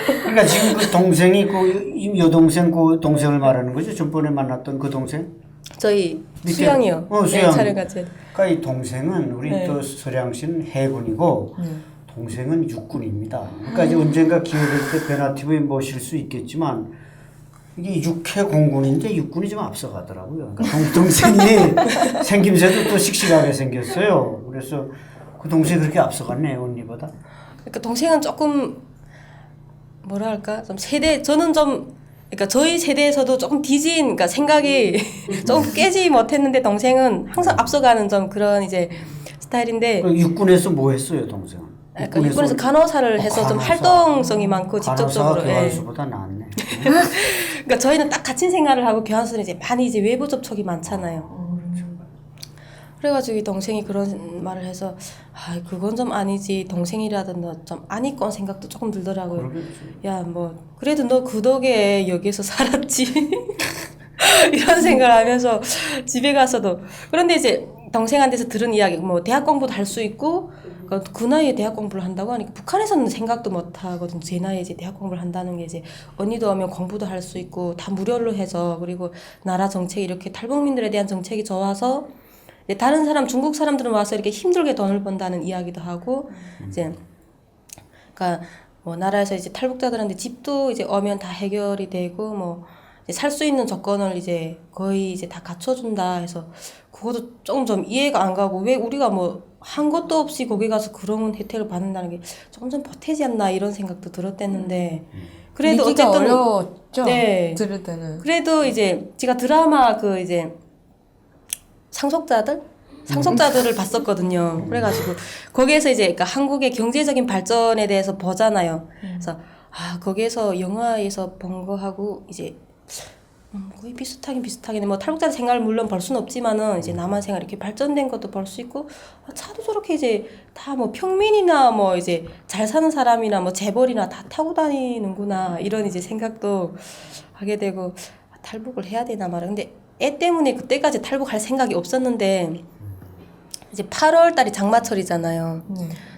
그러니까 지금 그 동생이 그 여동생 그 동생을 말하는 거죠? 전번에 만났던 그 동생? 저희 밑에, 수양이요. 수양. 네, 촬영 같이. 그러니까 이 동생은 우리 네. 또 서량 씨는 해군이고 동생은 육군입니다. 그러니까 이제 언젠가 기회 될 때 베나TV에 모실 수 있겠지만 이게 육해 공군인데 육군이 좀 앞서가더라고요. 그러니까 동생이 생김새도 또 씩씩하게 생겼어요. 그래서 그 동생이 그렇게 앞서갔네요, 언니보다. 그러니까 동생은 조금 뭐랄까 좀 저는 좀 그러니까 저희 세대에서도 조금 뒤진 그러니까 생각이 조금 깨지 못했는데 동생은 항상 앞서가는 좀 그런 이제 스타일인데. 육군에서 뭐 했어요, 동생은? 그러니까 육군에서 간호사를 해서 좀 활동성이 많고 직접적으로. 간호사가 교환수보다 낫네. 그러니까 저희는 딱 같은 생활을 하고 교환수는 이제 많이 이제 외부 접촉이 많잖아요. 그래가지고 이 동생이 그런 말을 해서 그건 좀 아니지 동생이라도 너 좀 아니건 생각도 조금 들더라고요. 야 뭐 그래도 너 그 덕에 여기서 살았지 이런 생각을 하면서 집에 가서도. 그런데 이제 동생한테서 들은 이야기 뭐 대학 공부도 할 수 있고 그 나이에 대학 공부를 한다고 하니까 북한에서는 생각도 못 하거든. 제 나이에 이제 대학 공부를 한다는 게 이제 언니도 오면 공부도 할 수 있고 다 무료로 해서 그리고 나라 정책 이렇게 탈북민들에 대한 정책이 좋아서 다른 사람 중국 사람들은 와서 이렇게 힘들게 돈을 번다는 이야기도 하고 이제 그러니까 뭐 나라에서 이제 탈북자들한테 집도 이제 오면 다 해결이 되고 뭐 살 수 있는 조건을 이제 거의 이제 다 갖춰준다 해서 그것도 조금 좀 이해가 안 가고 왜 우리가 뭐 한 것도 없이 거기 가서 그런 혜택을 받는다는 게 조금 좀 보태지 않나 이런 생각도 들었댔는데 그래도 믿기가 어쨌든 어려웠죠. 네. 들을 때는. 그래도 이제 제가 드라마 그 이제 상속자들을 봤었거든요. 그래가지고 거기에서 이제 그러니까 한국의 경제적인 발전에 대해서 보잖아요. 그래서 거기에서 영화에서 본 거하고 이제 거의 비슷하긴 뭐 탈북자들 생활을 물론 볼 수는 없지만은 이제 남한 생활 이렇게 발전된 것도 볼 수 있고 차도 저렇게 이제 다 뭐 평민이나 뭐 이제 잘 사는 사람이나 뭐 재벌이나 다 타고 다니는구나 이런 이제 생각도 하게 되고 탈북을 해야 되나 말아. 근데 애 때문에 그때까지 탈북할 생각이 없었는데 이제 8월 달이 장마철이잖아요.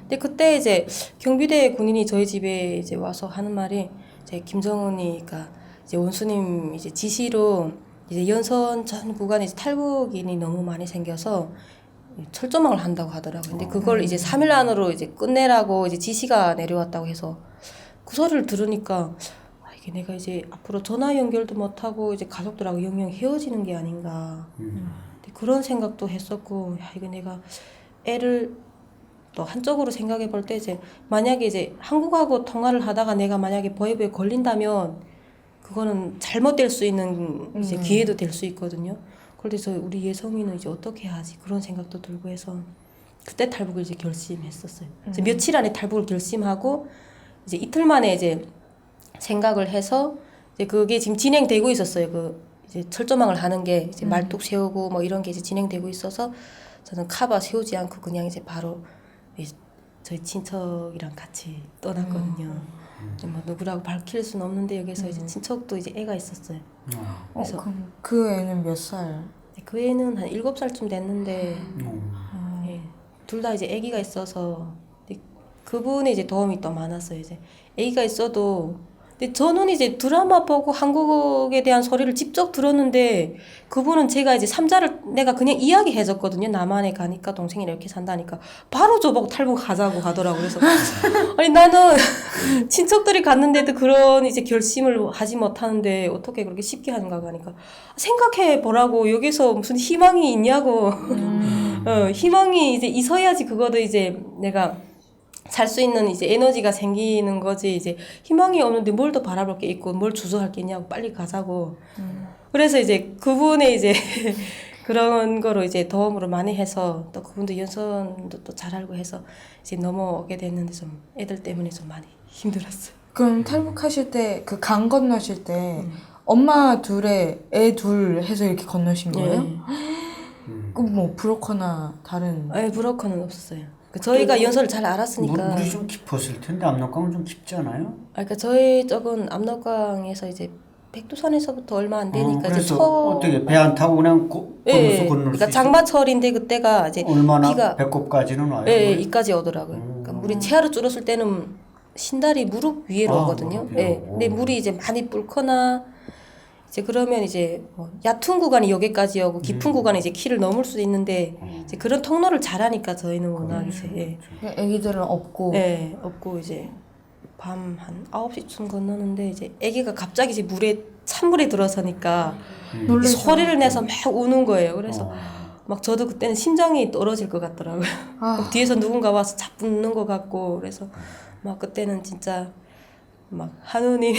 근데 그때 이제 경비대 군인이 저희 집에 이제 와서 하는 말이 이제 김정은이 그러니까 이제 원수님 이제 지시로 이제 연선 전 구간에 이제 탈북인이 너무 많이 생겨서 철조망을 한다고 하더라고요. 근데 그걸 이제 3일 안으로 이제 끝내라고 이제 지시가 내려왔다고 해서 그 소리를 들으니까 이게 내가 이제 앞으로 전화 연결도 못하고 이제 가족들하고 영영 헤어지는 게 아닌가. 그런 생각도 했었고, 이거 내가 애를 또 한쪽으로 생각해 볼 때 이제 만약에 이제 한국하고 통화를 하다가 내가 만약에 보이브에 걸린다면 그거는 잘못될 수 있는 이제 기회도 될 수 있거든요. 그래서 우리 예성이는 이제 어떻게 하지 그런 생각도 들고 해서 그때 탈북을 이제 결심했었어요. 이제 며칠 안에 탈북을 결심하고 이제 이틀 만에 이제 생각을 해서 이제 그게 지금 진행되고 있었어요. 그 이제 철조망을 하는 게 이제 말뚝 세우고 뭐 이런 게 이제 진행되고 있어서 저는 카바 세우지 않고 그냥 이제 바로 이제 저희 친척이랑 같이 떠났거든요. 뭐 누구라고 밝힐 수는 없는데 여기서 이제 친척도 이제 애가 있었어요. 그래서 그럼 그 애는 몇 살? 그 애는 한 7살쯤 됐는데 예, 둘 다 이제 아기가 있어서 그분의 이제 도움이 또 많았어요. 이제 아기가 있어도 근데 저는 이제 드라마 보고 한국에 대한 소리를 직접 들었는데 그분은 제가 이제 삼자를 내가 그냥 이야기해줬거든요. 남한에 가니까 동생이 이렇게 산다니까 바로 저보고 탈북하자고 하더라고요. 그래서 아니 나는 친척들이 갔는데도 그런 이제 결심을 하지 못하는데 어떻게 그렇게 쉽게 하는가 하니까 생각해 보라고 여기서 무슨 희망이 있냐고 희망이 이제 있어야지 그거도 이제 내가 살 수 있는 이제 에너지가 생기는 거지 이제 희망이 없는데 뭘 더 바라볼 게 있고 뭘 주저할 게 있냐고 빨리 가자고 그래서 이제 그분의 이제 그런 거로 이제 도움으로 많이 해서 또 그분도 연선도 또 잘 알고 해서 이제 넘어오게 됐는데 좀 애들 때문에 좀 많이 힘들었어요. 그럼 탈북하실 때 그 강 건너실 때 엄마 둘에 애 둘 해서 이렇게 건너신 거예요? 그럼 뭐 브로커나 다른? 브로커는 없었어요. 저희가 연설을 잘 알았으니까. 물이 좀 깊었을 텐데 압록강은 좀 깊지 않아요? 그러니까 저희 쪽은 압록강에서 이제 백두산에서부터 얼마 안 되니까 이제 그래서 어떻게 배 안 타고 그냥 예, 건너서 건널 그러니까 수 장마철인데 그때가 이제 얼마나 비가 배꼽까지는 와요? 예, 이까지 오더라고요. 그러니까 물이 최하로 줄었을 때는 신다리 무릎 위로 오거든요. 무릎 위로. 예. 근데 물이 이제 많이 불거나 이제 그러면 이제 뭐 얕은 구간이 여기까지 오고 깊은 구간에 이제 키를 넘을 수도 있는데 이제 그런 통로를 잘하니까 저희는 워낙 이제 애기들은 없고. 예, 없고 이제 밤 한 9시쯤 건너는데 이제 애기가 갑자기 이제 찬물에 들어서니까 놀라죠. 소리를 내서 막 우는 거예요. 그래서 어. 막 저도 그때는 심장이 떨어질 것 같더라고요. 막 뒤에서 누군가 와서 잡는 것 같고 그래서 막 그때는 진짜 막 하느님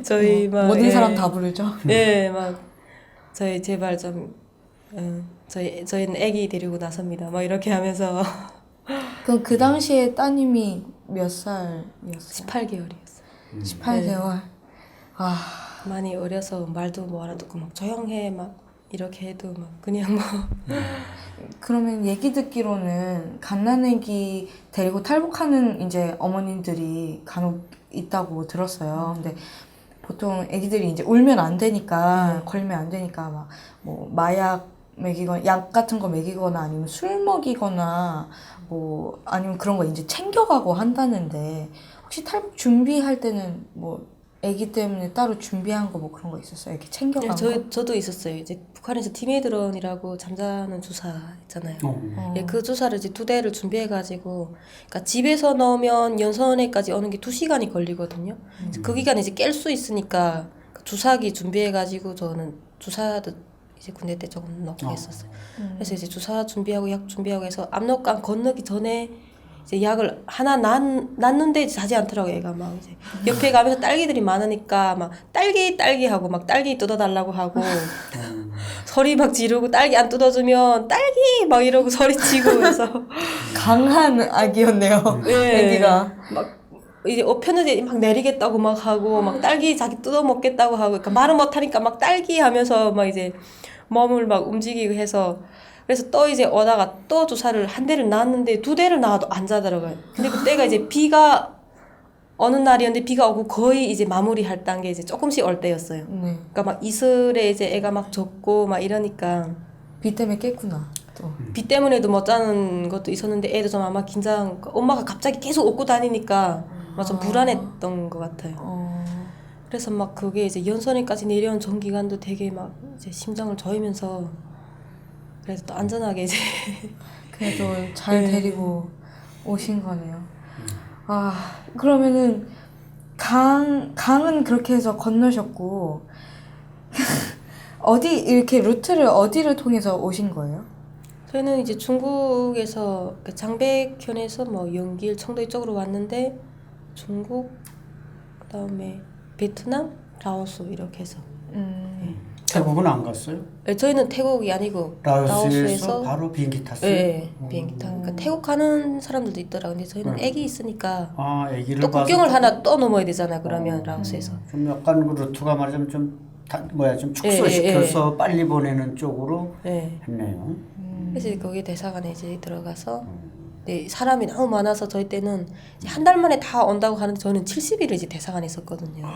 저희 막 모든 예, 사람 다 부르죠. 예, 막 저희 제발 좀 저희는 애기 데리고 나섭니다. 막 이렇게 하면서 그럼 그 당시에 따님이 몇 살이었어요? 18개월이었어요. 18개월. 아, 많이 어려서 말도 뭐 알아듣고 막 조용해 막 이렇게 해도 막 그냥 뭐 그러면 얘기 듣기로는 갓난애기 데리고 탈북하는 이제 어머님들이 간혹 있다고 들었어요. 근데 보통 애기들이 이제 울면 안 되니까, 걸리면 안 되니까 막 뭐 마약 먹이거나 약 같은 거 먹이거나 아니면 술 먹이거나 뭐 아니면 그런 거 이제 챙겨가고 한다는데 혹시 탈북 준비할 때는 뭐 애기 때문에 따로 준비한 거 뭐 그런 거 있었어요? 이렇게 챙겨간 거? 저도 있었어요. 이제 북한에서 디메드론이라고 잠자는 주사 있잖아요. 어. 예, 그 주사를 이제 2대를 준비해가지고, 그러니까 집에서 넣으면 연선에까지 오는 게 2시간이 걸리거든요. 그래서 그 기간에 이제 깰 수 있으니까 그 주사기 준비해가지고 저는 주사도 이제 군대 때 조금 넣고 했었어요. 그래서 이제 주사 준비하고 약 준비하고 해서 압록강 건너기 전에 이제 약을 하나 놨는데 자지 않더라고요. 얘가 막 이제 옆에 가면서 딸기들이 많으니까 막 딸기 하고 막 딸기 뜯어달라고 하고 소리 막 지르고 딸기 안 뜯어주면 딸기 막 이러고 소리치고 그래서 강한 아기였네요. 예. 애기가. 막 이제 엎혔는데 막 내리겠다고 막 하고 막 딸기 자기 뜯어 먹겠다고 하고 그러니까 말은 못하니까 막 딸기 하면서 막 이제 몸을 막 움직이고 해서 그래서 또 이제 오다가 또 주사를 한 대를 놨는데 2대를 놔도 안 자더라고요. 근데 그때가 이제 비가 어느 날이었는데 비가 오고 거의 이제 마무리할 단계 이제 조금씩 올 때였어요. 네. 그러니까 막 이슬에 이제 애가 막 젖고 막 이러니까 비 때문에 깼구나. 또. 비 때문에도 못 자는 것도 있었는데 애도 좀 아마 긴장 엄마가 갑자기 계속 업고 다니니까 막 좀 불안했던 것 같아요. 그래서 막 그게 이제 연선에까지 내려온 전 기간도 되게 막 이제 심장을 저으면서 그래도 또 안전하게 이제 그래도 잘 네. 데리고 오신 거네요. 아, 그러면은 강은 그렇게 해서 건너셨고 어디 이렇게 루트를 어디를 통해서 오신 거예요? 저희는 이제 중국에서 그 장백현에서 뭐 연길, 청도 이쪽으로 왔는데 중국 그다음에 베트남, 라오스 이렇게 해서 태국은 안 갔어요? 네, 저희는 태국이 아니고 라오스에서 바로 비행기 탔어요? 네, 비행기 타고 그러니까 태국 가는 사람들도 있더라. 근데 저희는 애기 있으니까 애기를 또 봐서 국경을 하나 또 넘어야 되잖아요. 그러면 라오스에서 좀 약간 그 루트가 말하자면 좀 축소시켜서 빨리 보내는 쪽으로 했네요. 그래서 거기 대사관에 이제 들어가서 네, 사람이 너무 많아서 저희 때는 한 달 만에 다 온다고 하는데 저는 70일을 이제 대사관에 있었거든요.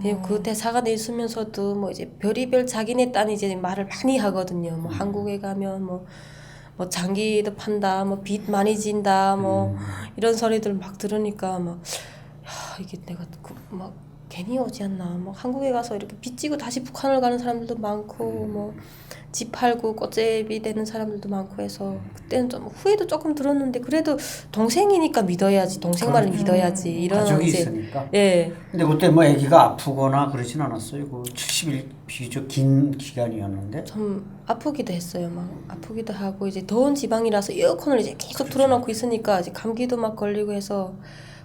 네, 그 대사관에 있으면서도 뭐 이제 별의별 자기네 딴 이제 말을 많이 하거든요. 뭐 한국에 가면 뭐 장기도 판다, 뭐 빚 많이 진다, 뭐 이런 소리들 막 들으니까 막 이게 내가 막 괜히 오지 않나. 막 한국에 가서 이렇게 빚 지고 다시 북한을 가는 사람들도 많고 뭐 집 팔고 꽃제비 되는 사람들도 많고 해서 그때는 좀 후회도 조금 들었는데 그래도 동생이니까 믿어야지, 동생 말을 믿어야지 이런 가족이 이제 있으니까. 예. 근데 그때 뭐 아기가 아프거나 그러진 않았어요. 그 70일 비교적 긴 기간이었는데. 좀 아프기도 했어요. 막 아프기도 하고 이제 더운 지방이라서 에어컨을 이제 계속 틀어놓고 있으니까 이제 감기도 막 걸리고 해서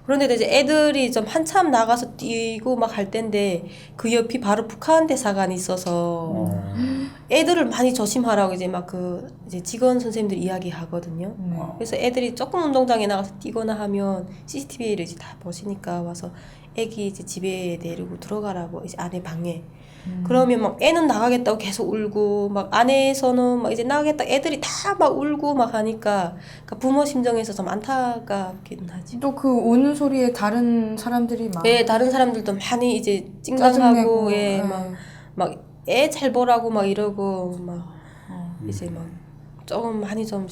그런데 이제 애들이 좀 한참 나가서 뛰고 막 할 때인데 그 옆이 바로 북한 대사관이 있어서 애들을 많이 조심하라고 이제 막 그 이제 직원 선생님들 이야기하거든요. 그래서 애들이 조금 운동장에 나가서 뛰거나 하면 CCTV를 이제 다 보시니까 와서 애기 이제 집에 데리고 들어가라고 이제 안에 방에 그러면 막 애는 나가겠다고 계속 울고 막 안에서는 막 이제 나가겠다 애들이 다 막 울고 막 하니까 그러니까 부모 심정에서 좀 안타깝긴 하지. 또 그 우는 소리에 다른 사람들이 막 예, 다른 사람들도 많이 이제 짜증내고, 찡찡하고 예, 예. 막 애 잘 보라고 막 이러고 막 이제 막 조금 많이 좀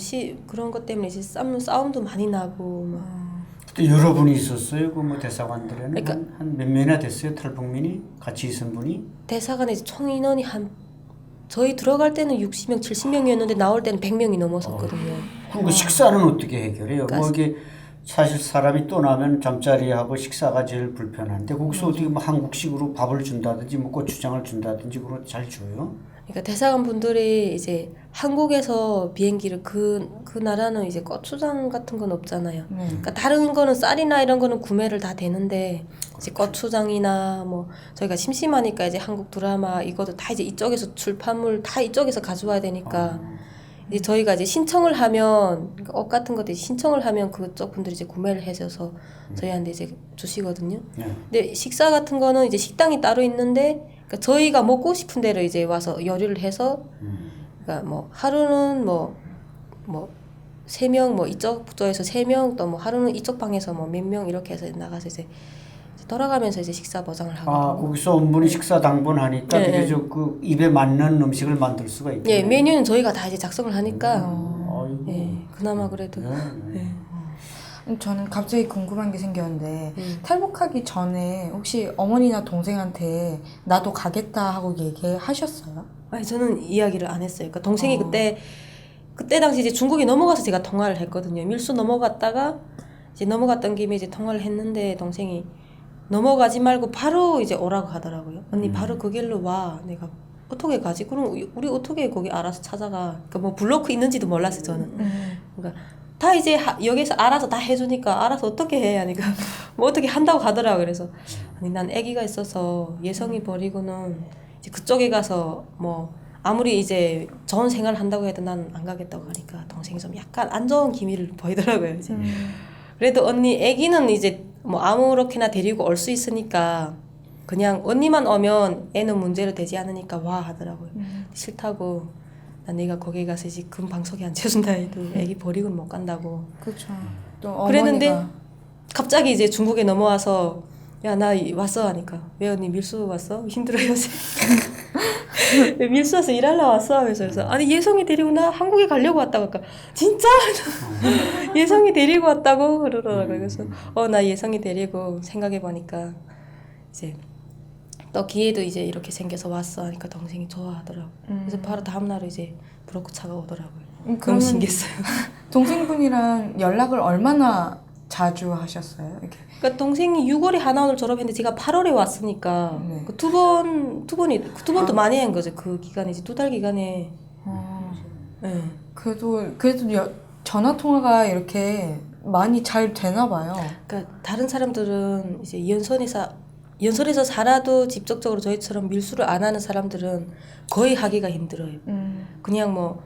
그런 것 때문에 이제 싸움도 많이 나고 막 또 여러분이 있었어요. 그 뭐 대사관들에는 그러니까- 한 몇 명이나 됐어요. 탈북민이 같이 있은 분이. 대사관에 이제 총 인원이 한 저희 들어갈 때는 60명, 70명이었는데 나올 때는 100명이 넘었었거든요. 그럼 그 식사는 어떻게 해결해요? 그러니까 뭐 이게 사실 사람이 떠나면 잠자리하고 식사가 제일 불편한데 거기서 어떻게 뭐 한국식으로 밥을 준다든지 뭐 고추장을 준다든지 그런 잘 줘요? 그러니까 대사관 분들이 이제 한국에서 비행기를 그 나라는 이제 고추장 같은 건 없잖아요. 그러니까 다른 거는 쌀이나 이런 거는 구매를 다 되는데 이제 고추장이나 뭐 저희가 심심하니까 이제 한국 드라마 이것도 다 이제 이쪽에서 출판물 다 이쪽에서 가져와야 되니까 이제 저희가 이제 신청을 하면 그러니까 옷 같은 것도 이제 신청을 하면 그쪽 분들이 이제 구매를 해줘서 저희한테 이제 주시거든요. 네. 근데 식사 같은 거는 이제 식당이 따로 있는데 그러니까 저희가 먹고 싶은 대로 이제 와서 요리를 해서 그러니까 뭐 하루는 뭐 3명 뭐 이쪽 부서에서 3명 또 뭐 하루는 이쪽 방에서 뭐 몇 명 이렇게 해서 나가서 이제 돌아가면서 이제 식사 보장을 하거든요. 아 거기서 온 분이 식사 당번하니까 네, 되게 네. 그 입에 맞는 음식을 만들 수가 있겠네요. 예, 메뉴는 저희가 다 이제 작성을 하니까 아이고. 예, 그나마 그래도 네, 네. 저는 갑자기 궁금한 게 생겼는데 탈북하기 전에 혹시 어머니나 동생한테 나도 가겠다 하고 얘기하셨어요? 아니 저는 이야기를 안 했어요. 그러니까 동생이 그때 당시 이제 중국에 넘어가서 제가 통화를 했거든요. 밀수 넘어갔다가 이제 넘어갔던 김에 이제 통화를 했는데 동생이 넘어가지 말고 바로 이제 오라고 하더라고요. 언니 바로 그 길로 와. 내가 어떻게 가지? 그럼 우리 어떻게 거기 알아서 찾아가? 그러니까 뭐 블로크 있는지도 몰랐어요 저는. 그러니까 다 이제 여기서 알아서 다 해주니까 알아서 어떻게 해 하니까 뭐 어떻게 한다고 하더라고. 그래서 아니 난 아기가 있어서 예성이 버리고는 이제 그쪽에 가서 뭐 아무리 이제 좋은 생활을 한다고 해도 난 안 가겠다고 하니까 동생이 좀 약간 안 좋은 기미를 보이더라고요. 이제 그래도 언니 아기는 이제 뭐 아무렇게나 데리고 올 수 있으니까 그냥 언니만 오면 애는 문제로 되지 않으니까 와 하더라고요. 싫다고. 난 내가 거기 가서 이제 금방석에 앉혀준다 해도 애기 버리고는 못 간다고. 그렇죠. 또 그랬는데 어머니가 갑자기 이제 중국에 넘어와서 야 나 왔어 하니까 왜 언니 밀수 왔어? 힘들어 요새. 왜 밀수 와서 일하러 왔어? 그래서 아니 예성이 데리고 나 한국에 가려고 왔다고 하니까 진짜? 예성이 데리고 왔다고 그러더라고요. 그래서 나 예성이 데리고 생각해보니까 이제 또 기회도 이제 이렇게 생겨서 왔어 하니까 동생이 좋아하더라고. 그래서 바로 다음날 이제 브로커차가 오더라고요. 너무 그러면 신기했어요. 동생분이랑 연락을 얼마나 자주 하셨어요? 이렇게. 그러니까 동생이 6월에 하나원을 졸업했는데 제가 8월에 왔으니까 네. 그 두 번도 많이 한 거죠. 그 기간에 이제 2달 기간에. 네. 그래도 전화 통화가 이렇게 많이 잘 되나 봐요. 그러니까 다른 사람들은 이제 연설에서 살아도 직접적으로 저희처럼 밀수를 안 하는 사람들은 거의 하기가 힘들어요. 그냥 뭐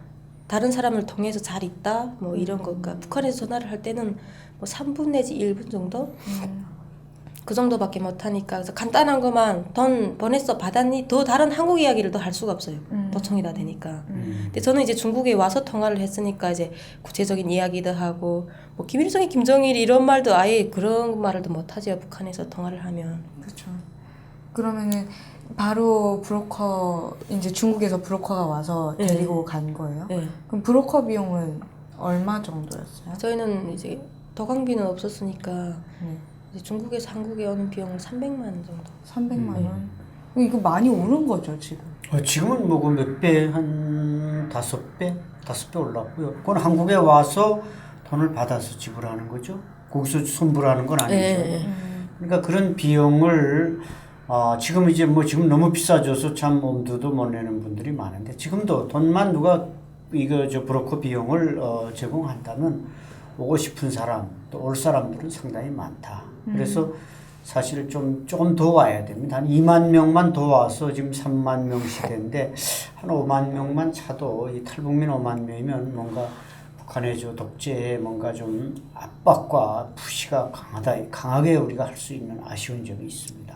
다른 사람을 통해서 잘 있다 뭐 이런 거. 그러니까 북한에서 전화를 할 때는 뭐 3분 내지 1분 정도 그 정도밖에 못 하니까 그래서 간단한 것만 돈 보냈어 받았니 더 다른 한국 이야기를 더 할 수가 없어요. 도청이 다 되니까. 근데 저는 이제 중국에 와서 통화를 했으니까 이제 구체적인 이야기도 하고 뭐 김일성이 김정일이 이런 말도 아예 그런 말을 못 하죠. 북한에서 통화를 하면. 그렇죠. 그러면은 바로 브로커 이제 중국에서 브로커가 와서 네. 데리고 간 거예요? 네. 그럼 브로커 비용은 얼마 정도였어요? 저희는 이제 도강비는 없었으니까 네. 이제 중국에서 한국에 오는 비용은 300만 원 정도. 300만 원. 이거 많이 오른 거죠 지금? 지금은 뭐 몇 배, 한 5배? 5배 올랐고요. 그건 한국에 와서 돈을 받아서 지불하는 거죠. 거기서 손불하는 건 아니죠. 네. 그러니까 그런 비용을 지금 이제 뭐 지금 너무 비싸져서 참 엄두도 못 내는 분들이 많은데 지금도 돈만 누가 브로커 비용을 제공한다면 오고 싶은 사람 또 올 사람들은 상당히 많다. 그래서 사실 조금 더 와야 됩니다. 한 2만 명만 더 와서 지금 3만 명 시대인데 한 5만 명만 차도 이 탈북민 5만 명이면 뭔가 북한의 독재에 뭔가 좀 압박과 푸시가 강하게 우리가 할 수 있는 아쉬운 점이 있습니다.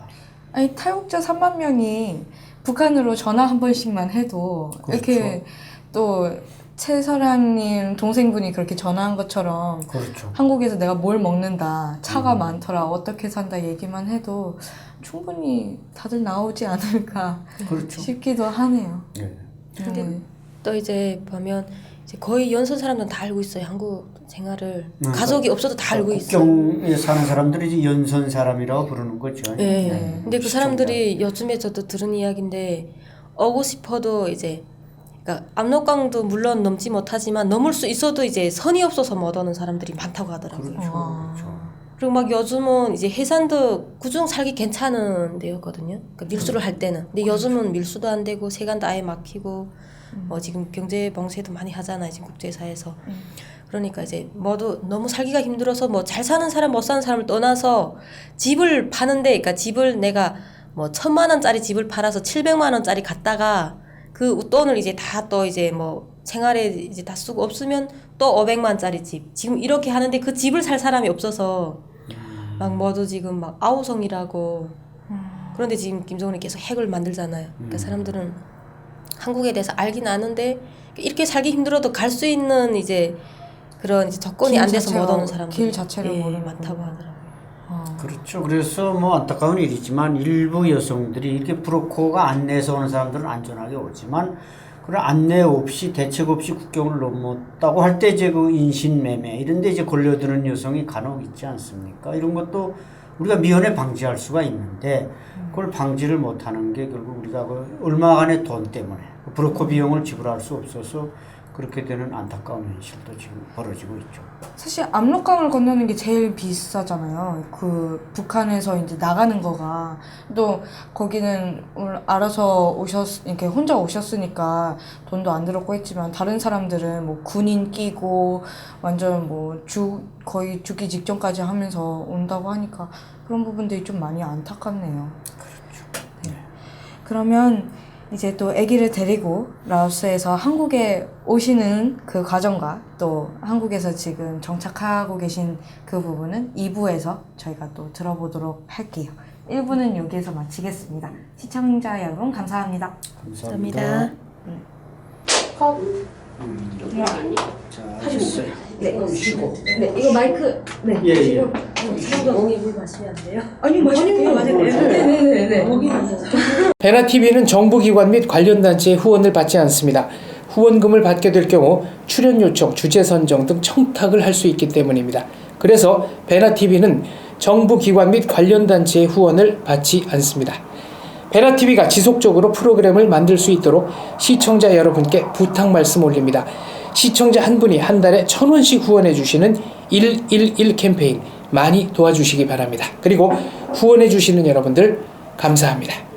아니 탈북자 3만 명이 북한으로 전화 한 번씩만 해도 그렇죠. 이렇게 또 최설아님 동생분이 그렇게 전화한 것처럼 그렇죠. 한국에서 내가 뭘 먹는다, 차가 많더라, 어떻게 산다 얘기만 해도 충분히 다들 나오지 않을까 그렇죠. 싶기도 하네요. 네. 근데 또 이제 보면 이제 거의 연선 사람들은 다 알고 있어요. 한국 생활을 가족이 없어도 다 알고 있어요. 국경에 사는 사람들이 이제 연선 사람이라고 부르는 거죠. 네. 근데 그 시청자. 사람들이 요즘에 저도 들은 이야기인데 오고 싶어도 이제 그러니까 압록강도 물론 넘지 못하지만 넘을 수 있어도 이제 선이 없어서 못 오는 사람들이 많다고 하더라고요. 그렇죠. 그렇죠. 그리고 막 요즘은 이제 해산도 그중 살기 괜찮은 데였거든요. 그러니까 밀수를 할 때는. 근데 요즘은 밀수도 안 되고 세관도 아예 막히고 뭐 지금 경제 봉쇄도 많이 하잖아요. 지금 국제사회에서. 그러니까 이제 모두 너무 살기가 힘들어서 뭐 잘 사는 사람 못 사는 사람을 떠나서 집을 파는데 그러니까 집을 내가 뭐 1,000만 원짜리 집을 팔아서 700만 원짜리 갖다가 그 돈을 이제 다 또 이제 뭐 생활에 이제 다 쓰고 없으면 또 500만짜리 집. 지금 이렇게 하는데 그 집을 살 사람이 없어서 막 모두 지금 막 아우성이라고 그런데 지금 김정은이 계속 핵을 만들잖아요. 그러니까 사람들은 한국에 대해서 알긴 아는데 이렇게 살기 힘들어도 갈 수 있는 이제 그런 이제 조건이 길 안 돼서 못 자체가, 오는 사람들이 길 자체를 예, 모르는 많다고 하더라고요. 그렇죠. 그래서 뭐 안타까운 일이지만 일부 여성들이 이렇게 브로커가 안내해서 오는 사람들은 안전하게 오지만 그런 안내 없이 대책 없이 국경을 넘었다고 할 때 이제 그 인신매매 이런 데 이제 걸려드는 여성이 간혹 있지 않습니까? 이런 것도 우리가 미연에 방지할 수가 있는데 그걸 방지를 못하는 게 결국 우리가 그 얼마간의 돈 때문에 브로커 비용을 지불할 수 없어서 그렇게 되는 안타까운 현실도 지금 벌어지고 있죠. 사실 압록강을 건너는 게 제일 비싸잖아요. 그 북한에서 이제 나가는 거가 또 거기는 알아서 이렇게 혼자 오셨으니까 돈도 안 들었고 했지만 다른 사람들은 뭐 군인 끼고 완전 뭐 거의 죽기 직전까지 하면서 온다고 하니까 그런 부분들이 좀 많이 안타깝네요. 그렇죠. 네. 그러면 이제 또 아기를 데리고 라오스에서 한국에 오시는 그 과정과 또 한국에서 지금 정착하고 계신 그 부분은 2부에서 저희가 또 들어보도록 할게요. 1부는 여기에서 마치겠습니다. 시청자 여러분 감사합니다. 감사합니다. 자, 하셨어요. 네. 네, 이거 마이크. 네. 예, 예. 옹이 물 마시면 안 돼요? 아니, 마실게요. 네네네. 베나TV는 정부기관 및 관련 단체의 후원을 받지 않습니다. 후원금을 받게 될 경우 출연 요청, 주제 선정 등 청탁을 할 수 있기 때문입니다. 그래서 베나TV는 정부기관 및 관련 단체의 후원을 받지 않습니다. 베나TV가 지속적으로 프로그램을 만들 수 있도록 시청자 여러분께 부탁 말씀 올립니다. 시청자 한 분이 한 달에 1,000원씩 후원해 주시는 111 캠페인 많이 도와주시기 바랍니다. 그리고 후원해 주시는 여러분들 감사합니다.